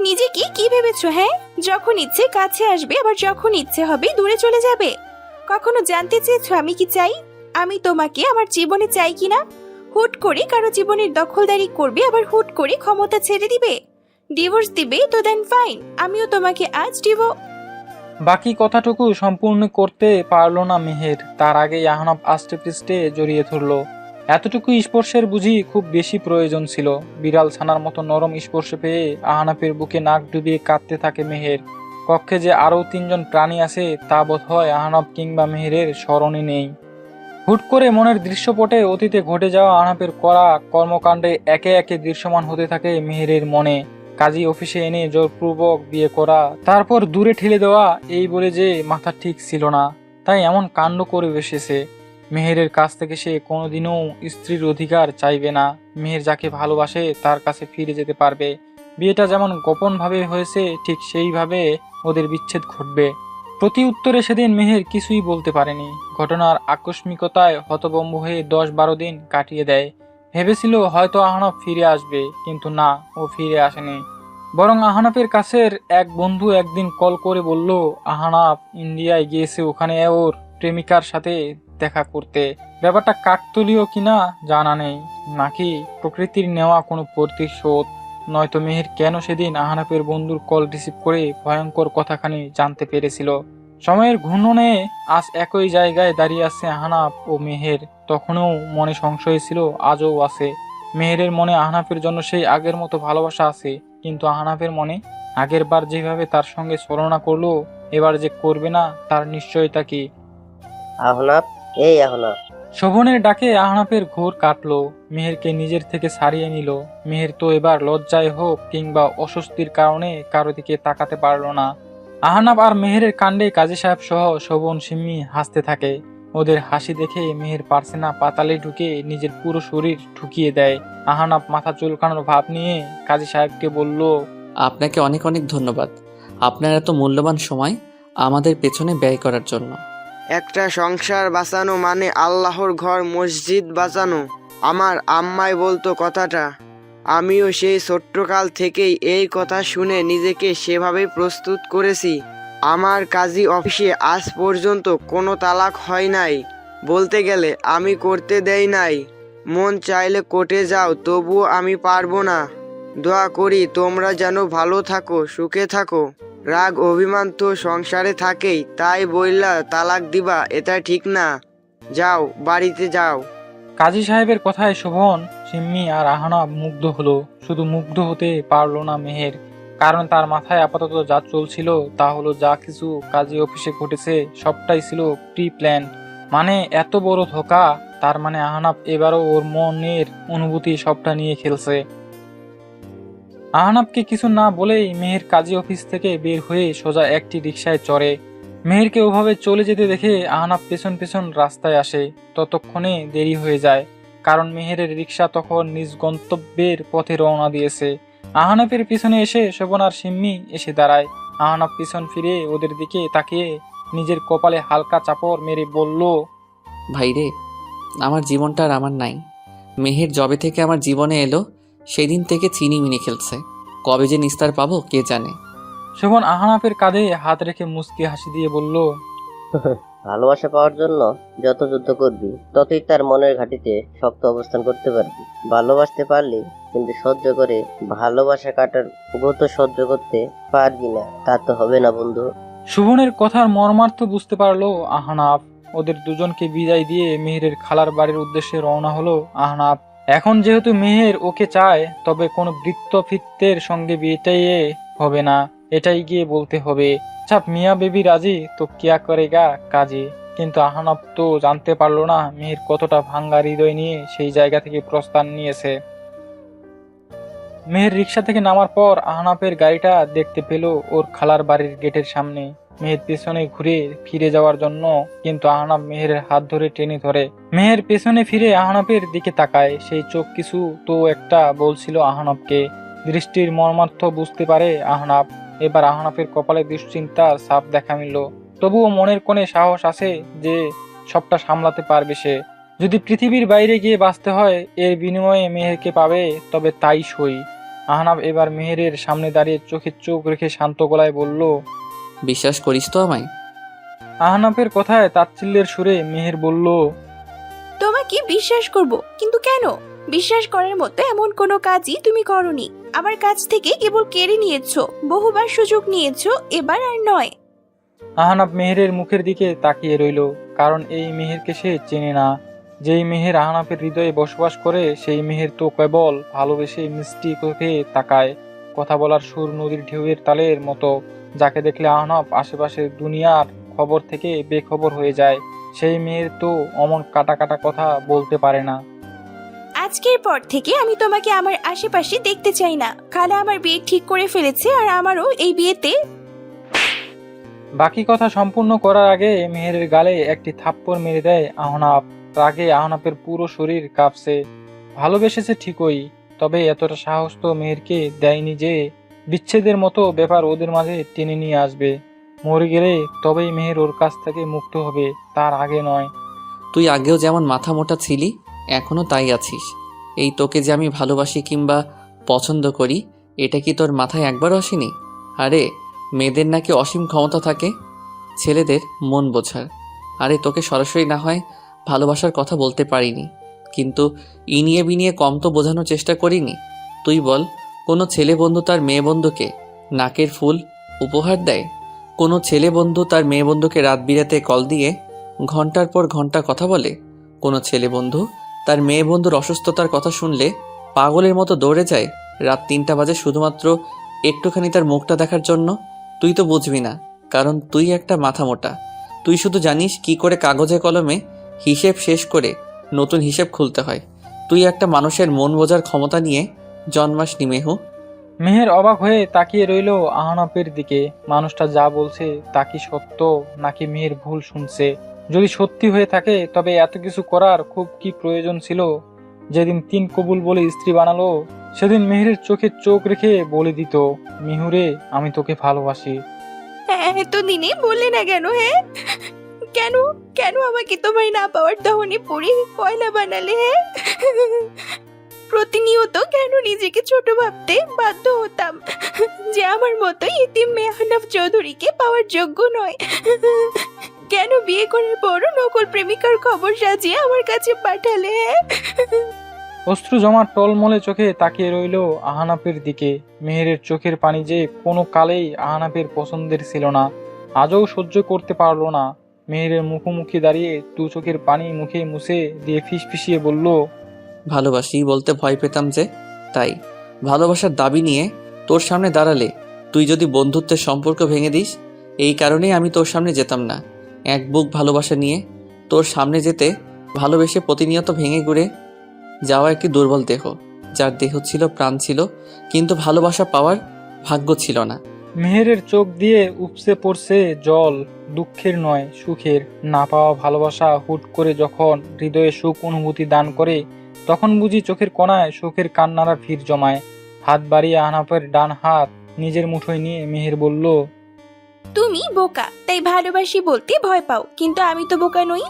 নিজেকে কি ভেবেছো? হ্যাঁ, যখন ইচ্ছে কাছে আসবে, আবার যখন ইচ্ছে হবে দূরে চলে যাবে। কখনো জানতে চেয়েছো আমি কি চাই? আমি তোমাকে আমার জীবনে চাই কিনা? হুট করে কারো জীবনের দখলদারি করবে, আবার হুট করে ক্ষমতা ছেড়ে দিবে, ডিভোর্স দিবে, তো দেন ফাইন, আমিও তোমাকে আজ বাকি কথাটুকু সম্পূর্ণ করতে পারলো না মেহের। তার আগেই আহনাফ আস্তে পৃষ্ঠে জড়িয়ে ধরলো। এতটুকু স্পর্শের বুঝি খুব বেশি প্রয়োজন ছিল। বিড়াল ছানার মতো নরম স্পর্শ পেয়ে আহনাফের বুকে নাক ডুবিয়ে কাঁদতে থাকে মেহের। কক্ষে যে আরও 3 জন প্রাণী আছে তা বোধ হয় আহনাফ কিংবা মেহেরের স্মরণে নেই। হুট করে মনের দৃশ্যপটে অতীতে ঘটে যাওয়া আহনাফের করা কর্মকাণ্ডে একে একে দৃশ্যমান হতে থাকে মেহেরের মনে। কাজী অফিসে এনে জোরপূর্বক বিয়ে করা, তারপর দূরে ঠেলে দেওয়া, এই বলে যে মাথা ঠিক ছিল না, তাই এমন কাণ্ড করে বসেছে। মেহেরের কাছ থেকে সে কোনোদিনও স্ত্রীর অধিকার চাইবে না। মেহের যাকে ভালোবাসে তার কাছে ফিরে যেতে পারবে। বিয়েটা যেমন গোপনভাবে হয়েছে, ঠিক সেইভাবে ওদের বিচ্ছেদ ঘটবে। প্রতি উত্তরে সেদিন মেহের কিছুই বলতে পারেনি। ঘটনার আকস্মিকতায় হতভম্ব হয়ে 10-12 দিন কাটিয়ে দেয়। ভেবেছিল হয়তো আহনাফ ফিরে আসবে, কিন্তু না, ও ফিরে আসেনি। বরং আহনাফের কাছের এক বন্ধু একদিন কল করে বলল আহনাফ ইন্ডিয়ায় গিয়েছে, ওখানে ওর প্রেমিকার সাথে দেখা করতে। ব্যাপারটা কাকতালীয় কিনা জানা নেই, নাকি প্রকৃতির নেওয়া কোনো প্রতিশোধ। নয়তো মেহের কেন সেদিন আহনাফের বন্ধুর কল রিসিভ করে ভয়ঙ্কর কথাখানি জানতে পেরেছিল। সময়ের ঘূর্ণনে আজ একই জায়গায় দাঁড়িয়ে আছে আহনাফ ও মেহের। তখনও মনে সংশয় ছিল, আজও আছে। মেহেরের মনে আহনাফের জন্য সেই আগের মতো ভালোবাসা আছে, কিন্তু আহনাফের মনে আগের বার যেভাবে তার সঙ্গে ছলনা করলো, এবার যে করবে না তার নিশ্চয়তা কি? আহনাফ, এই আহনাফ। শোভনের ডাকে আহনাফের ঘোর কাটলো। মেহেরকে নিজের থেকে ছাড়িয়ে নিল। মেহের তো এবার লজ্জায় হোক কিংবা অস্বস্তির কারণে কারো দিকে তাকাতে পারলো না। আহনাফ আর মেহেরের কাণ্ডে কাজী সাহেব সহ শোভন সিম্মি হাসতে থাকে। ওদের হাসি দেখে মেহের পারছে না পাতালে ঢুকে নিজের পুরো শরীর ঢুকিয়ে দেয়। আহনাফ মাথা চুলকানোর ভাব নিয়ে কাজী সাহেবকে বলল, আপনাকে অনেক অনেক ধন্যবাদ আপনার এত মূল্যবান সময় আমাদের পেছনে ব্যয় করার জন্য। একটা সংসার বাঁচানো মানে আল্লাহর ঘর মসজিদ বাঁচানো। আমার আম্মাই বলতো কথাটা। আমিও সেই ছোট্টকাল থেকেই এই কথা শুনে নিজেকে সেভাবে প্রস্তুত করেছি। আমার কাজী অফিসে আজ পর্যন্ত কোনো তালাক হয় নাই। বলতে গেলে আমি করতে দেই নাই। মন চাইলে কোর্টে যাও, তবুও আমি পারবো না। দোয়া করি তোমরা যেন ভালো থাকো, সুখে থাকো। রাগ অভিমান তো সংসারে থাকেই, তাই বইলা তালাক দিবা এটা ঠিক না। যাও, বাড়িতে যাও। কাজী সাহেবের কথায় শোভন, সিম্মি আর আহনাফ মুগ্ধ হলো। শুধু মুগ্ধ হতে পারলো না মেহের, কারণ তার মাথায় আপাতত যা চলছিল তা হলো যা কিছু কাজী অফিসে ঘটেছে সবটাই ছিল প্রি প্ল্যান। মানে এত বড় ধোঁকা, তার মানে আহনাফ এবারও ওর মনের অনুভূতি সবটা নিয়ে খেলছে। আহনাফকে কিছু না বলেই মেহের কাজী অফিস থেকে বের হয়ে সোজা একটি রিকশায় চড়ে। মেহেরকে ওভাবে চলে যেতে দেখে আহনাফ পেছন পেছন রাস্তায় আসে। ততক্ষণে দেরি হয়ে যায়, কারণ মেহেরের রিকশা তখন নিজ গন্তব্যের পথে রওনা দিয়েছে। আহনাফের পিছনে এসে শোভন আর সিম্মি এসে দাঁড়ায়। আহনাফ পিছন ফিরে ওদের দিকে তাকিয়ে নিজের কপালে হালকা চাপড় মেরে বলল, ভাইরে, আমার জীবনটা আর আমার নাই। মেহের জবে থেকে আমার জীবনে এলো সেদিন থেকে চিনিমিনি খেলছে। কবে যে নিস্তার পাবো কে জানে। শোভন আহনাফের কাঁধে হাত রেখে মুচকি হাসি দিয়ে বলল, ভালোবাসা পাওয়ার জন্য যত যুদ্ধ করবি ততই তার মনের ঘাঁটিতে শক্ত অবস্থান করতে পারবি। ভালোবাসতে পারলি, কিন্তু সহ্য করে ভালোবাসা কাটার গত সহ্য করতে পারবি না, তা তো হবে না বন্ধু। শোভনের কথার মর্মার্থ বুঝতে পারলো আহনাফ। ওদের দুজনকে বিদায় দিয়ে মেহেরের খালার বাড়ির উদ্দেশ্যে রওনা হলো আহনাফ। এখন যেহেতু মেহের ওকে চায়, তবে কোনো বৃত্তফিত্তের সঙ্গে বিয়েটাই হবে না, এটাই গিয়ে বলতে হবে। চাপ মিয়া বেবি রাজি তো কিয়া করেগা কাজী। কিন্তু আহনাফ তো জানতে পারলো না মেহের কতটা ভাঙ্গা হৃদয় নিয়ে সেই জায়গা থেকে প্রস্থান নিয়েছে। মেহের রিক্সা থেকে নামার পর আহনাফের গাড়িটা দেখতে পেল ওর খালার বাড়ির গেটের সামনে। মেহের পেছনে ঘুরে ফিরে যাওয়ার জন্য, কিন্তু আহনাফ মেহেরের হাত ধরে টেনে ধরে। মেহের পেছনে ফিরে আহনাফের দিকে তাকায়। সেই চোখ কিছু তো একটা বলছিল আহনাফকে। দৃষ্টির মর্মার্থ বুঝতে পারে আহনাফ। এবার আহনাফের কপালে দুশ্চিন্তার ছাপ দেখা মিলল। তবুও মনের কোণে সাহস আছে যে সবটা সামলাতে পারবে সে। যদি পৃথিবীর বাইরে গিয়ে বাঁচতে হয়, এর বিনিময়ে মেহেরকে পাবে, তবে তাই সই। আহনাফ এবার মেহেরের সামনে দাঁড়িয়ে চোখে চোখ রেখে শান্ত গলায় বলল, বিশ্বাস করিস তো আমায়? আহনাফের কথায় তাচ্ছিল্যের সুরে মেহের বলল, তোমাকে বিশ্বাস করব, কিন্তু কেন? বিশ্বাস করার মতো এমন কোনো কাজই তুমি করনি। আমার কাছ থেকে কেবল কেড়ে নিয়েছো, বহুবার সুযোগ নিয়েছো, এবার আর নয়। আহনাফ মেহেরের মুখের দিকে তাকিয়ে রইল, কারণ এই মেহেরকে সে চেনে না। যেই মেহের আহনাফের হৃদয়ে বসবাস করে, সেই মেহের তো কেবল ভালোবেসে মিষ্টি চোখে তাকায়। কথা বলার সুর নদীর ঢেউয়ের তালের মতো, যাকে দেখলে আহনাফ আশেপাশের দুনিয়ার খবর থেকে বেখবর হয়ে যায়। সেই মেয়ের তো অমন কাটা কাটা কথা বলতে পারে না। আজকের পর থেকে আমি তোমাকে আমার আশেপাশে দেখতে চাই না। খালা আমার বিয়ে ঠিক করে ফেলেছে, আর আমারও এই বিয়েতে। বাকি কথা সম্পূর্ণ করার আগে মেহেরের গালে একটি থাপ্পড় মেরে দেয় আহনাফ। রাগে আহনাফের পুরো শরীর কাঁপছে। ভালোবেসেছে ঠিকই, তবে এতটা সাহস তো মেহেরকে দেয়নি যে বিচ্ছেদের মতো ব্যাপার ওদের মাঝে টেনে নিয়ে আসবে। মরে গেলে তবেই মেহের ওর কাছ থেকে মুক্ত হবে, তার আগে নয়। তুই আগেও যেমন মাথা মোটা ছিলি, এখনো তাই আছিস। এই তোকে যে আমি ভালোবাসি কিংবা পছন্দ করি, এটা কি তোর মাথায় একবারও আসেনি? আরে মেয়েদের নাকি অসীম ক্ষমতা থাকে ছেলেদের মন বোঝার। আরে তোকে সরাসরি না হয় ভালোবাসার কথা বলতে পারিনি, কিন্তু ইনিয়ে বিনিয়ে কম তো বোঝানোর চেষ্টা করিনি। তুই বল, কোনো ছেলে বন্ধু তার মেয়ে বন্ধুকে নাকের ফুল উপহার দেয়? কোনো ছেলে বন্ধু তার মেয়ে বন্ধুকে রাত বিরাতে কল দিয়ে ঘন্টার পর ঘন্টা কথা বলে? কোনো ছেলে বন্ধু তার মেয়ে বন্ধুর অসুস্থতার কথা শুনলে পাগলের মতো দৌড়ে যায় রাত 3টা বাজে শুধুমাত্র একটুখানি তার মুখটা দেখার জন্য? তুই তো বুঝবি না, কারণ তুই একটা মাথা মোটা। তুই শুধু জানিস কি করে কাগজে কলমে হিসেব শেষ করে নতুন হিসেব খুলতে হয়। তুই একটা মানুষের মন বোঝার ক্ষমতা নিয়ে জন্মাসনি মেহু। মেহের অবাক হয়ে তাকিয়ে রইল আহনাফের দিকে। মানুষটা যা বলছে তা কি সত্য নাকি মেহের ভুল শুনছে? যদি সত্যি হয়ে থাকে তবে এত কিছু করার খুব কি প্রয়োজন ছিল? যেদিন 3 কবুল বলে স্ত্রী বানালো সেদিন মেহেরের চোখে চোখ রেখে বলে দিত, মিহুরে আমি তোকে ভালোবাসি। হ্যাঁ, এতদিনে বললে না কেন? হ্যাঁ, কেন কেন আমাকে তোমায় না পাওয়ার দহনে পড়ে কয়লা বানালে? হ্যাঁ, প্রতিনিয়ত কেন নিজেকে ছোট ভাবতে বাধ্য হতাম যে আমার মতো ইতিম মেয়ে আহনাফ চৌধুরীকে পাওয়ার যোগ্য নয়? কেন বিয়ে করার পরও নকল প্রেমিকার খবর সাজিয়ে আমার কাছে পাঠালে? অশ্রু জমা টলমলে চোখে তাকিয়ে রইল আহনাফের দিকে। মেহেরের চোখের পানি যে কোনো কালেই আহনাফের পছন্দের ছিল না, আজও সহ্য করতে পারলো না। মেহেরের মুখোমুখি দাঁড়িয়ে 2 চোখের পানি মুখে মুছে দিয়ে ফিসফিসিয়ে বলল, ভালোবাসি বলতে ভয় পেতাম যে, তাই ভালোবাসার দাবি নিয়ে তোর সামনে দাঁড়ালে তুই যদি বন্ধুত্বের সম্পর্ক ভেঙে দিস, এই কারণেই আমি তোর সামনে যেতাম না। এক বুক ভালোবাসা নিয়ে তোর সামনে যেতে ভালোবেসে প্রতিনিয়ত ভেঙে ঘুরে যাওয়া একটি দুর্বল দেহ, যার দেহ ছিল, প্রাণ ছিল, কিন্তু ভালোবাসা পাওয়ার ভাগ্য ছিল না। মেহেরের চোখ দিয়ে উপসে পড়ছে জল, দুঃখের নয় সুখের। না পাওয়া ভালোবাসা হুট করে যখন হৃদয়ে সুখ অনুভূতি দান করে, তখন বুঝি চোখের কোণায় সুখের কান্নারা ভিড় জমায়। হাত বাড়িয়ে আহনাফের ডান হাত নিজের মুঠোয় নিয়ে মেহের বলল, তুমি বোকা, তাই ভালোবাসি বলতে ভয় পাও, কিন্তু আমি তো বোকা নই।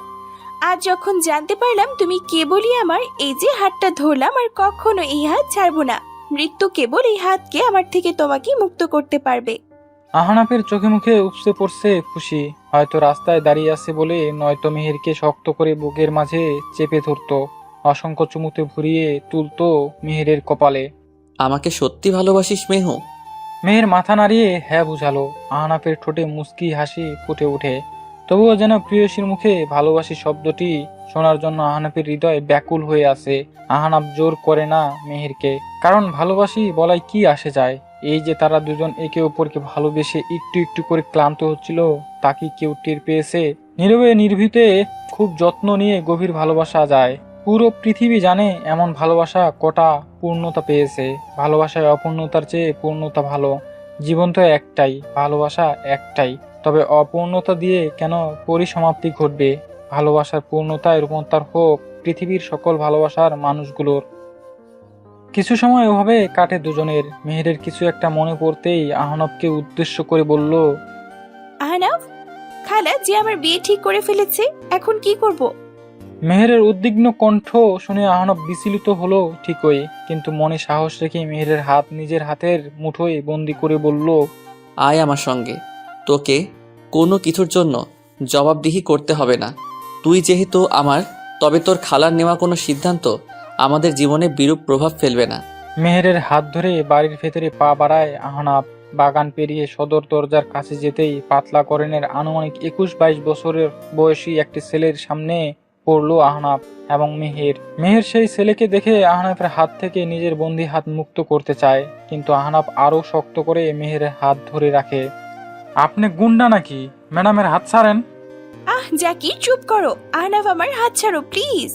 আজ যখন জানতে পারলাম তুমি কেবলই আমার, এই যে হাতটা ধরলাম আর কখনো এই হাত ছাড়বো না। মৃত্যু কেবল এই হাতকে আমার থেকে তোমাকে মুক্ত করতে পারবে। আহনাফের চোখে মুখে উপসে পড়ছে খুশি। হয়তো রাস্তায় দাঁড়িয়ে আছে বলে, নয়তো মেহেরকে শক্ত করে বুকের মাঝে চেপে ধরতো, অসংখ্য চুমুতে ভরিয়ে তুলতো মেহেরের কপালে। আমাকে সত্যি ভালোবাসিস মেহু? মেহের মাথা নাড়িয়ে হ্যাঁ বুঝালো। আহনাফের ঠোঁটে মুস্কি হাসি ফুটে ওঠে। তবুও যেন প্রিয়সীর মুখে ভালোবাসি শব্দটি শোনার জন্য আহনাফের হৃদয় ব্যাকুল হয়ে আছে। আহনাফ জোর করে না মেহেরকে, কারণ ভালোবাসি বলাই কি আসে যায়। এই যে তারা দুজন একে অপরকে ভালোবেসে একটু একটু করে ক্লান্ত হচ্ছিল, তা কি কেউ টের পেয়েছে? নীরবে নির্ভীতে খুব যত্ন নিয়ে গভীর ভালোবাসা যায়। পুরো পৃথিবী জানে এমন ভালোবাসা কটা পূর্ণতা পেয়েছে। ভালোবাসায় অপূর্ণতার চেয়ে পূর্ণতা ভালো। জীবন তো একটাই, ভালোবাসা একটাই, তবে অপূর্ণতা দিয়ে কেন পরিসমাপ্তি ঘটবে? ভালোবাসার পূর্ণতায় রূপান্তর হোক পৃথিবীর সকল ভালোবাসার মানুষগুলোর। কিছু সময় ওভাবে কাটে দুজনের। মেহেরের কিছু একটা মনে পড়তেই আহনাফকে উদ্দেশ্য করে বলল, আহনাফ, খালা যে আমার বিয়ে ঠিক করে ফেলেছে, এখন কি করব? মেহেরের উদ্বিগ্ন কণ্ঠ শুনে আহনাফ বিচলিত হলো ঠিকই, কিন্তু মনে সাহস রেখে মেহেরের হাত নিজের হাতের মুঠোয় বন্দি করে বলল, আয় আমার সঙ্গে, তোকে কোনো কিছুর জন্য জবাবদিহি করতে হবে না। তুই যেহেতু আমার, তবে তোর খালার নেওয়া কোনো সিদ্ধান্ত আমাদের জীবনে বিরূপ প্রভাব ফেলবে না। মেহেরের হাত ধরে বাড়ির ভেতরে পা বাড়ায় আহনাফ। বাগান পেরিয়ে সদর দরজার কাছে যেতেই পাতলা করেনের আনুমানিক 21-22 বছরের বয়সী একটি ছেলের সামনে পড়লো আহনাফ এবং মেহের সেই ছেলেকে দেখে আহনাফের হাত থেকে নিজের বন্দি হাত মুক্ত করতে চায়, কিন্তু আহনাফ আরো শক্ত করে মেহেরের হাত ধরে রাখে। আপনি গুন্ডা নাকি? ম্যাডামের হাত ছাড়েন। আহ জাকির, চুপ করো। আহনাফ, আমার হাত ছাড়ো প্লিজ।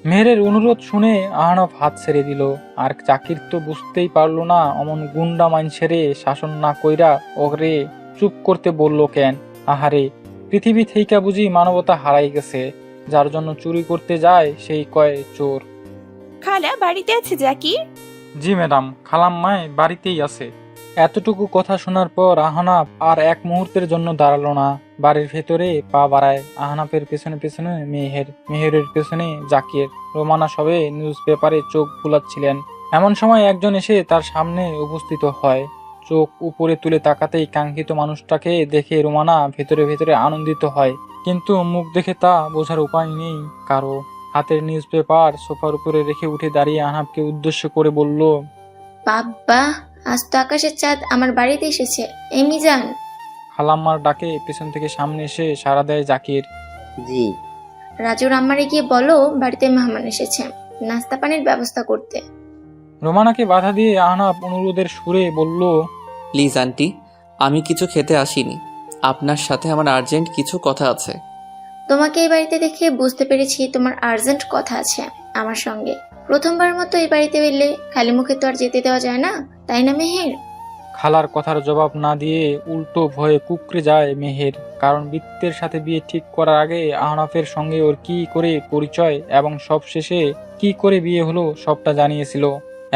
মেহেরের অনুরোধ শুনে আহনাফ হাত ছেড়ে দিল। আর জাকির তো বুঝতেই পারলো না অমন গুন্ডা মাইনছেরে শাসন না কইরা ওরে চুপ করতে বলল কেন। আহারে, পৃথিবী থেইকা বুঝি মানবতা হারাই গেছে। যার জন্য চুরি করতে যায় সেই কয় চোর। খালা বাড়িতে আছে জাকির? জি ম্যাডাম, খালাম্মায় বাড়িতেই আছে। এতটুকু কথা শোনার পর আহনাফ আর এক মুহূর্তের জন্য দাঁড়ালো না। বাড়ির ভেতরে পা বাড়ায়। আহনাফের পেছনে পেছনে মেহেরের পেছনে জাকির। রোমানা সবে নিউজ পেপারে চোখ বুলাচ্ছিলেন। এমন সময় একজন এসে তার সামনে উপস্থিত হয়। চোখ উপরে তুলে তাকাতেই কাঙ্ক্ষিত মানুষটাকে দেখে রোমানা ভেতরে ভেতরে আনন্দিত হয়, কিন্তু মুখ দেখে তা বোঝার উপায় নেই কারো। হাতের নিউজ পেপার সোফার উপরে রেখে উঠে দাঁড়িয়ে আহনাফকে উদ্দেশ্য করে বলল, বাবা, আজ তো আকাশের চাঁদ আমার বাড়িতে এসেছে। এই মিজান। খালাম্মার ডাকে পেছন থেকে সামনে এসে সাড়া দেয় জাকির। জি। রাজুর আম্মারে গিয়ে বলো বাড়িতে মেহমান এসেছে, নাস্তা পানির ব্যবস্থা করতে। রোমানাকে বাধা দিয়ে আহনাফ অনুরোধের সুরে বলল, প্লিজ আন্টি, আমি কিছু খেতে আসিনি। আপনার সাথে আমার আর্জেন্ট কিছু কথা আছে। তোমাকে এই বাড়িতে দেখে বুঝতে পেরেছি তোমার আর্জেন্ট কথা আছে আমার সঙ্গে। প্রথমবার মতো এই বাড়িতে এলে খালি মুখে তো আর যেতে দেওয়া যায় না, তাই না মেহের? খালার কথার জবাব না দিয়ে উল্টো ভয়ে কুকড়ে যায় মেহের। কারণ বৃত্তের সাথে বিয়ে ঠিক করার আগে আহনাফের সঙ্গে ওর কি করে পরিচয় এবং সবশেষে কি করে বিয়ে হলো সবটা জানিয়েছিল।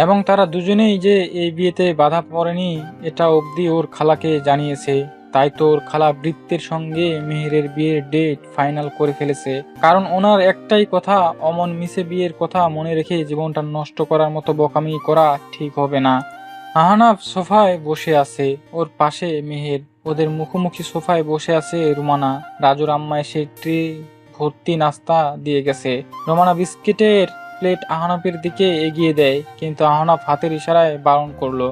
এবং তারা দুজনেই যে এই বিয়েতে বাধা পড়েনি এটা অবধি ওর খালাকে জানিয়েছে। তাই তো ওর খালা বৃত্তের সঙ্গে মেহেরের বিয়ের ডেট ফাইনাল করে ফেলেছে। কারণ ওনার একটাই কথা, অমন মিশে বিয়ের কথা মনে রেখে জীবনটা নষ্ট করার মতো বোকামি করা ঠিক হবে না। আহনাফ সোফায় বসে আছে, ওর পাশে মেহের। ওদের মুখোমুখি সোফায় বসে আছে রুমানা। রাজুর আম্মা এসে ট্রে ভর্তি নাস্তা দিয়ে গেছে। রুমানা বিস্কিটের প্লেট আহনাফের দিকে এগিয়ে দেয়, কিন্তু আহনাফ হাতের ইশারায় বারণ করলো।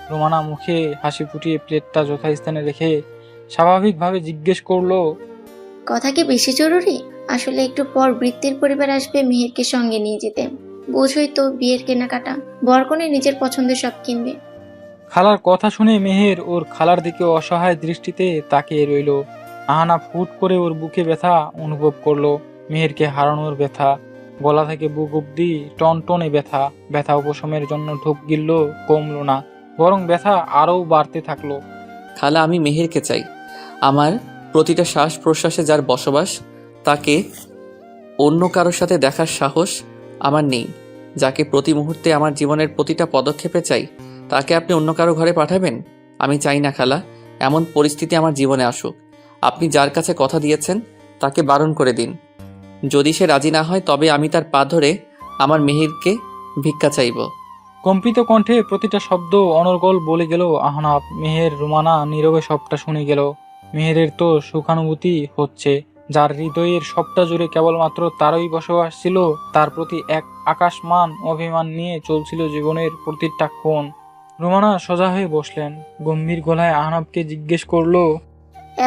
রুমানা মুখে হাসি ফুটিয়ে প্লেটটা যথাস্থানে রেখে স্বাভাবিকভাবে জিজ্ঞেস করলো, কথা কি বেশি জরুরি? আসলে একটু পর বৃত্তির পরিবার আসবে মেহেরকে সঙ্গে নিয়ে যেতে। বোঝই তো বিয়ের কেনাকাটা, বরকনে নিজের পছন্দের সব কিনবে। খালার কথা শুনে মেহের ওর খালার দিকে অসহায় দৃষ্টিতে তাকিয়ে রইল। আহনাফ হুট করে ওর বুকে ব্যথা অনুভব করলো। মেহেরকে হারানোর ব্যথা, গলা থেকে বুক অব্দি টনটনে ব্যথা। ব্যথা উপশমের জন্য ঢোক গিলল, কমলো না, বরং ব্যথা আরও বাড়তে থাকলো। খালা, আমি মেহেরকে চাই। আমার প্রতিটা শ্বাস প্রশ্বাসে যার বসবাস, তাকে অন্য কারোর সাথে দেখার সাহস আমার নেই। যাকে প্রতি মুহূর্তে আমার জীবনের প্রতিটা পদক্ষেপে চাই, তাকে আপনি অন্য কারো ঘরে পাঠাবেন? আমি চাই না খালা, এমন পরিস্থিতি আমার জীবনে আসুক। আপনি যার কাছে কথা দিয়েছেন তাকে বারণ করে দিন। যদি সে রাজি না হয় তবে আমি তার পা ধরে আমার মেহেরকে ভিক্ষা চাইব। কম্পিত কণ্ঠে প্রতিটা শব্দ অনর্গল বলে গেল আহনাফ। মেহের রুমানা নীরবে সবটা শুনে গেল। মেহেরের তো সুখানুভূতি হচ্ছে, যার হৃদয়ের সবটা জুড়ে কেবলমাত্র তারই বসবাস ছিল। তার প্রতি এক আকাশমান অভিমান নিয়ে চলছিল জীবনের প্রতিটা ক্ষণ। রুমানা সোজা হয়ে বসলেন, গম্ভীর গলায় আহনাফকে জিজ্ঞেস করলো,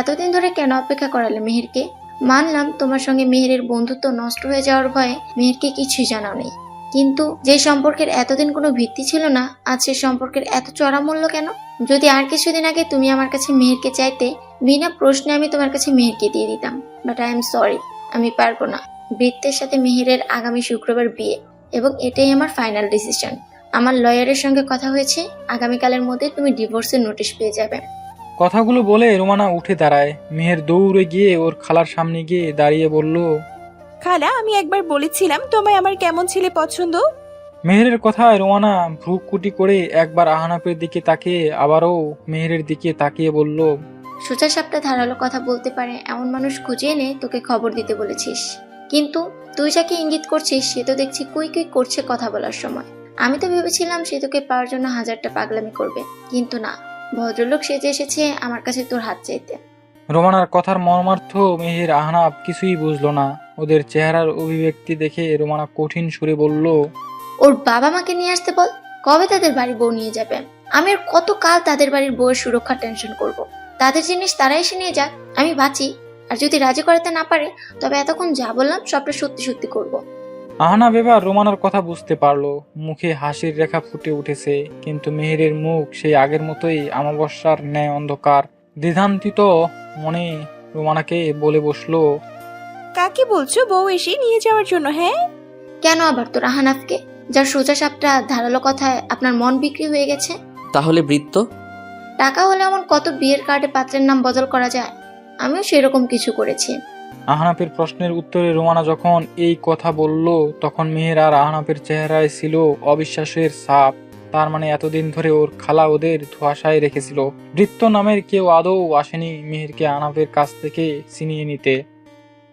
এতদিন ধরে কেন অপেক্ষা করালে মেহেরকে? মানলাম তোমার সঙ্গে মেহেরের বন্ধুত্ব নষ্ট হয়ে যাওয়ার ভয়ে মেহেরকে কিছুই জানাও নেই, কিন্তু যে সম্পর্কের এতদিন কোনো ভিত্তি ছিল না, আজ সে সম্পর্কের এত চড়া মূল্য কেন? যদি আর কিছুদিন আগে তুমি আমার কাছে মেহেরকে চাইতে, বিনা প্রশ্নে আমি তোমার কাছে মেহেরকে দিয়ে দিতাম। বাট আই এম সরি, আমি পারবো না। বৃত্তের সাথে মেহেরের আগামী শুক্রবার বিয়ে, এবং এটাই আমার ফাইনাল ডিসিশন। আমার লয়ারের সঙ্গে কথা হয়েছে, আগামীকালের মধ্যে তুমি ডিভোর্সের নোটিশ পেয়ে যাবে। কথাগুলো বলে রুমানা উঠে দাঁড়ায়। মেহের দৌড়ে গিয়ে ওর খালার সামনে গিয়ে দাঁড়িয়ে বলল, খালা, আমি একবার বলেছিলাম তোমায় আমার কেমন ছেলে পছন্দ। মেহেরের কথায় রোমানা ভ্রুকুটি করে একবার আহনাফের দিকে তাকিয়ে আবারও মেহেরের দিকে তাকিয়ে বলল, সোজা সাপটা ধারালো কথা বলতে পারে এমন মানুষ খুঁজে এনে তোকে খবর দিতে বলেছিস, কিন্তু তুই যাকে ইঙ্গিত করছিস সে তো দেখছি কুই কুই করছে কথা বলার সময়। আমি তো ভেবেছিলাম সে তোকে পাওয়ার জন্য হাজারটা পাগলামি করবে, কিন্তু না, ভদ্রলোক সেজে এসেছে আমার কাছে তোর হাত চাইতে। রোমানার কথার মর্মার্থ মেহের আহনাফ কিছুই বুঝলো না। ওদের চেহারার অভিব্যক্তি দেখে রোমানা কঠিন সুরে বলল, ওর বাবা মাকে নিয়ে আসতে বল, কবে তাদের বাড়ি বউ নিয়ে যাবে? আমি আর কতকাল তাদের বাড়ির বউয়ের সুরক্ষা টেনশন করব? তাদের জিনিস তারা এসে নিয়ে যাক, আমি বাঁচি। আর যদি রাজি করাতে না পারে, তবে এতক্ষণ যা বললাম সবটা সত্যি সত্যি করব। আহনাফ এবার রোমানার কথা বুঝতে পারলো। মুখে হাসির রেখা ফুটে উঠেছে, কিন্তু মেহেরের মুখ সেই আগের মতোই অমাবস্যার ন্যায় অন্ধকার। দ্বিধান্বিত মনে রোমানাকে বলে বসলো, কাকে বলছো বউ এসে নিয়ে যাওয়ার জন্য? হ্যাঁ, কেন আবার তোর আহনাফকে, যার সোজা সাপটা ধারালো কথায় আপনার মন বিক্রি হয়ে গেছে? তাহলে বৃত্ত? টাকা হলে এমন কত বিয়ের কার্ডে পাত্রের নাম বদল করা যায়, আমিও সেরকম কিছু করেছি। আহনাফের প্রশ্নের উত্তরে রোমানা যখন এই কথা বলল, তখন মেহের আর আহনাফের চেহারায় ছিল অবিশ্বাসের ছাপ। তার মানে এতদিন ধরে ওর খালা ওদের ধোঁয়াশায় রেখেছিল। বৃত্ত নামের কেউ আদৌ আসেনি মেহেরকে আহনাফের কাছ থেকে ছিনিয়ে নিতে।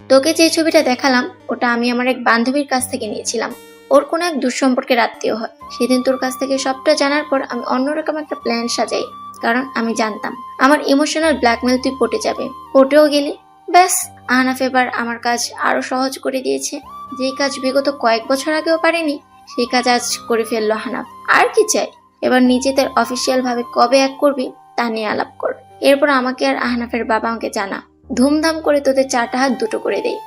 তোকে যে ছবিটা দেখালাম ওটা আমি আমার এক বান্ধবীর কাছ থেকে নিয়েছিলাম। ওর কোনো এক দুঃসম্পর্কের আত্মীয় হয়। সেদিন তোর কাছ থেকে সবটা জানার পর আমি অন্যরকম একটা প্ল্যান সাজাই, কারণ আমি জানতাম আমার ইমোশনাল ব্ল্যাকমেল তুই পটে যাবে। পটেও গেলি। ব্যাস, আহনাফ এবার আমার কাজ আরো সহজ করে দিয়েছে। যেই কাজ বিগত কয়েক বছর আগেও পারেনি, সেই কাজ আজ করে ফেললো আহনাফ। আর কি চাই? এবার নিজেদের অফিসিয়াল ভাবে কবে এক করবি তা নিয়ে আলাপ কর। এরপর আমাকে আর আহনাফের বাবা আমাকে জানা, ধুমধাম করে তোদের 4টা হাত দুটো করে দেই।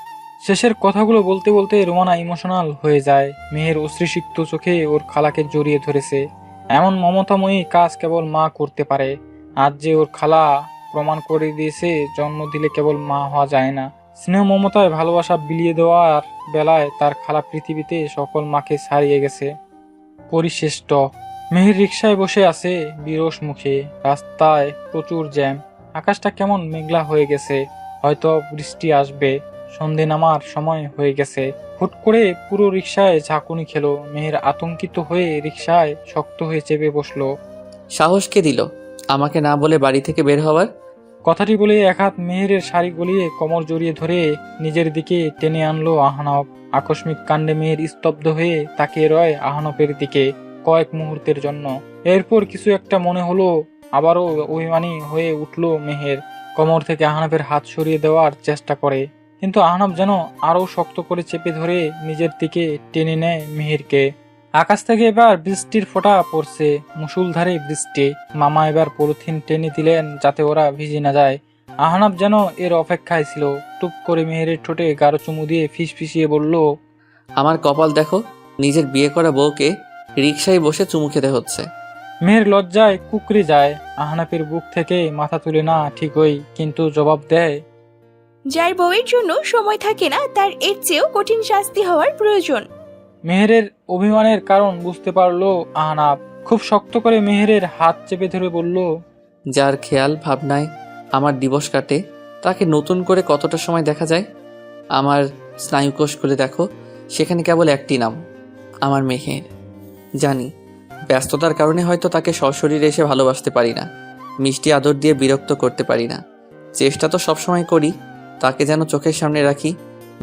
শেষের কথাগুলো বলতে বলতে রুমানা ইমোশনাল হয়ে যায়। মেহের অশ্রুসিক্ত চোখে ওর খালাকে জড়িয়ে ধরেছে। এমন মমতাময়ী কাজ কেবল মা করতে পারে। আজ যে ওর খালা প্রমাণ করে দিয়েছে, জন্ম দিলে কেবল মা হওয়া যায় না। স্নেহ মমতায় ভালোবাসা বিলিয়ে দেওয়ার বেলায় তার খালা পৃথিবীতে সকল মাকে ছাড়িয়ে গেছে। পরিশেষ্ট মেহের রিকশায় বসে আছে বিরস মুখে। রাস্তায় প্রচুর জ্যাম। আকাশটা কেমন মেঘলা হয়ে গেছে, হয়তো বৃষ্টি আসবে। সন্ধে নামার সময় হয়ে গেছে। হুট করে পুরো রিকশায় ঝাঁকুনি খেলো। মেহের আতঙ্কিত হয়ে রিকশায় শক্ত হয়ে চেপে বসলো। সাহস কে দিল আমাকে না বলে বাড়ি থেকে বের হওয়ার? কথাটি বলে এক হাত মেহেরের শাড়ি গলিয়ে কোমর জড়িয়ে ধরে নিজের দিকে টেনে আনলো আহনাফ। আকস্মিক কাণ্ডে মেহের স্তব্ধ হয়ে তাকিয়ে রয় আহনাফের দিকে কয়েক মুহূর্তের জন্য। এরপর কিছু একটা মনে হলো, আবারও অভিমানী হয়ে উঠলো মেহের। কোমর থেকে আহনাফের হাত সরিয়ে দেওয়ার চেষ্টা করে, কিন্তু আহনাফ যেন আরো শক্ত করে চেপে ধরে নিজের দিকে টেনে নেয় মেহেরকে। আকাশ থেকে এবার বৃষ্টির ফোঁটা পড়ছে, মুষলধারে বৃষ্টি। মামা এবার পলিথিন টেনে দিলেন যাতে ওরা ভিজে না যায়। আহনাফ যেন এর অপেক্ষায় ছিল। টুপ করে মেহেরের ঠোঁটে গাঢ় চুমু দিয়ে ফিসফিসিয়ে বলল, আমার কপাল দেখো, নিজের বিয়ে করা বউকে রিকশায় বসে চুমু খেতে হচ্ছে। মেহের লজ্জায় কুকড়ে যায়। আহনাফের বুক থেকে মাথা তুলে না ঠিকই, কিন্তু জবাব দেয়, যার বউয়ের জন্য সময় থাকে না তার এর চেয়েও কঠিন শাস্তি হওয়ার প্রয়োজন। মেহেরের অভিমানের কারণ বুঝতে পারলো আহনাফ। খুব শক্ত করে মেহেরের হাত চেপে ধরে বলল, যার খেয়াল ভাবনায় আমার দিবস কাটে, তাকে নতুন করে কতটা সময় দেখা যায়? আমার স্নায়ুকোষ খুলে দেখো, সেখানে কেবল একটি নাম, আমার মেহের। জানি ব্যস্ততার কারণে হয়তো তাকে সশরীরে এসে ভালোবাসতে পারি না, মিষ্টি আদর দিয়ে বিরক্ত করতে পারি না। চেষ্টা তো সবসময় করি তাকে যেন চোখের সামনে রাখি,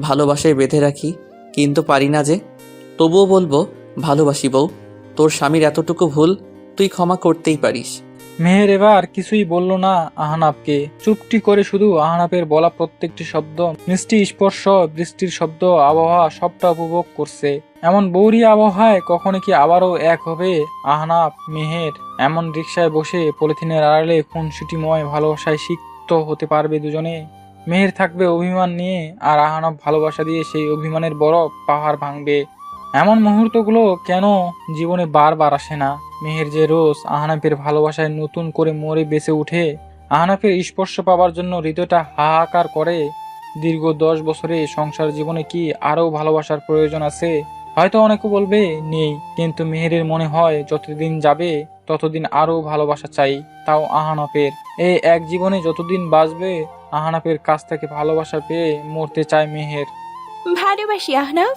ভালোবাসায় বেঁধে রাখি, কিন্তু পারি না যে। তবুও বলবো, ভালোবাসি বউ, তোর স্বামীর এতটুকু ভুল তুই ক্ষমা করতেই পারিস। মেহের এবার কিছুই বলল না আহনাফকে। চুপটি করে শুধু আহনাফের বলা প্রত্যেকটি শব্দ, মিষ্টি স্পর্শ, বৃষ্টির শব্দ, আবহাওয়া সবটা উপভোগ করছে। এমন বৌরি আবহাওয়ায় কখনো কি আবারও এক হবে আহনাফ মেহের? এমন রিকশায় বসে পলিথিনের আড়ালে খুনসুটিময় ভালোবাসায় সিক্ত হতে পারবে দুজনে? মেহের থাকবে অভিমান নিয়ে, আর আহনাফ ভালোবাসা দিয়ে সেই অভিমানের বরফ পাহাড় ভাঙবে। এমন মুহূর্তগুলো কেন জীবনে বারবার আসে না? মেহের যে রোজ আহনাফের ভালোবাসায় নতুন করে মরে বেঁচে উঠে, আহনাফের স্পর্শ পাওয়ার জন্য হৃদয়টা হাহাকার করে। দীর্ঘ 10 বছরে সংসার জীবনে কি আরও ভালোবাসার প্রয়োজন আছে? হয়তো অনেকে বলবে নেই, কিন্তু মেহেরের মনে হয় যতদিন যাবে ততদিন আরও ভালোবাসা চাই, তাও আহনাফের। এই এক জীবনে যতদিন বাঁচবে আহনাফের কাছ থেকে ভালোবাসা পেয়ে মরতে চায় মেহের। ভালোবাসি আহনাফ।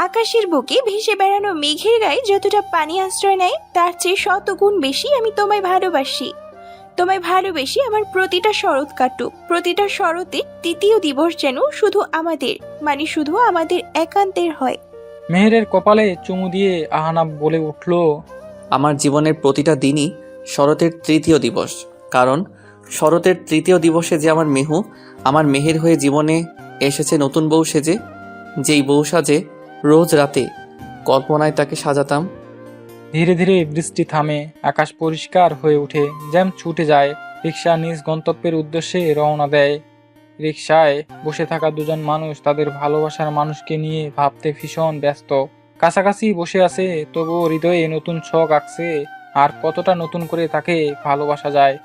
আকাশের বুকে ভেসে বেড়ানো মেঘের গায়ে যতটা পানি আশ্রয় নেয় তার চেয়ে 100 গুণ বেশি আমি তোমায় ভালোবাসি। তোমায় ভালোবেসে আমার প্রতিটা শরৎ কাটুক, প্রতিটা শরতের তৃতীয় দিবস যেন শুধু আমাদের, মানে শুধু আমাদের একান্তের হয়। মেহেরের কপালে চুমু দিয়ে আহনাফ বলে উঠল, আমার জীবনের প্রতিটা দিনই শরতের তৃতীয় দিবস, কারণ শরতের তৃতীয় দিবসে যে আমার মেহু, আমার মেহের হয়ে জীবনে এসেছে নতুন বউ সেজে, যেই বউ সাজে রোজ রাতে কল্পনায় তাকে সাজাতাম। ধীরে ধীরে বৃষ্টি থামে, আকাশ পরিষ্কার হয়ে ওঠে, জ্যাম ছুটে যায়। রিকশা নিজ গন্তব্যের উদ্দেশ্যে রওনা দেয়। রিকশায় বসে থাকা দুজন মানুষ তাদের ভালোবাসার মানুষকে নিয়ে ভাবতে ভীষণ ব্যস্ত। কাছাকাছি বসে আছে, তবুও হৃদয়ে নতুন ছক আঁকছে। আর কতটা নতুন করে তাকে ভালোবাসা যায়।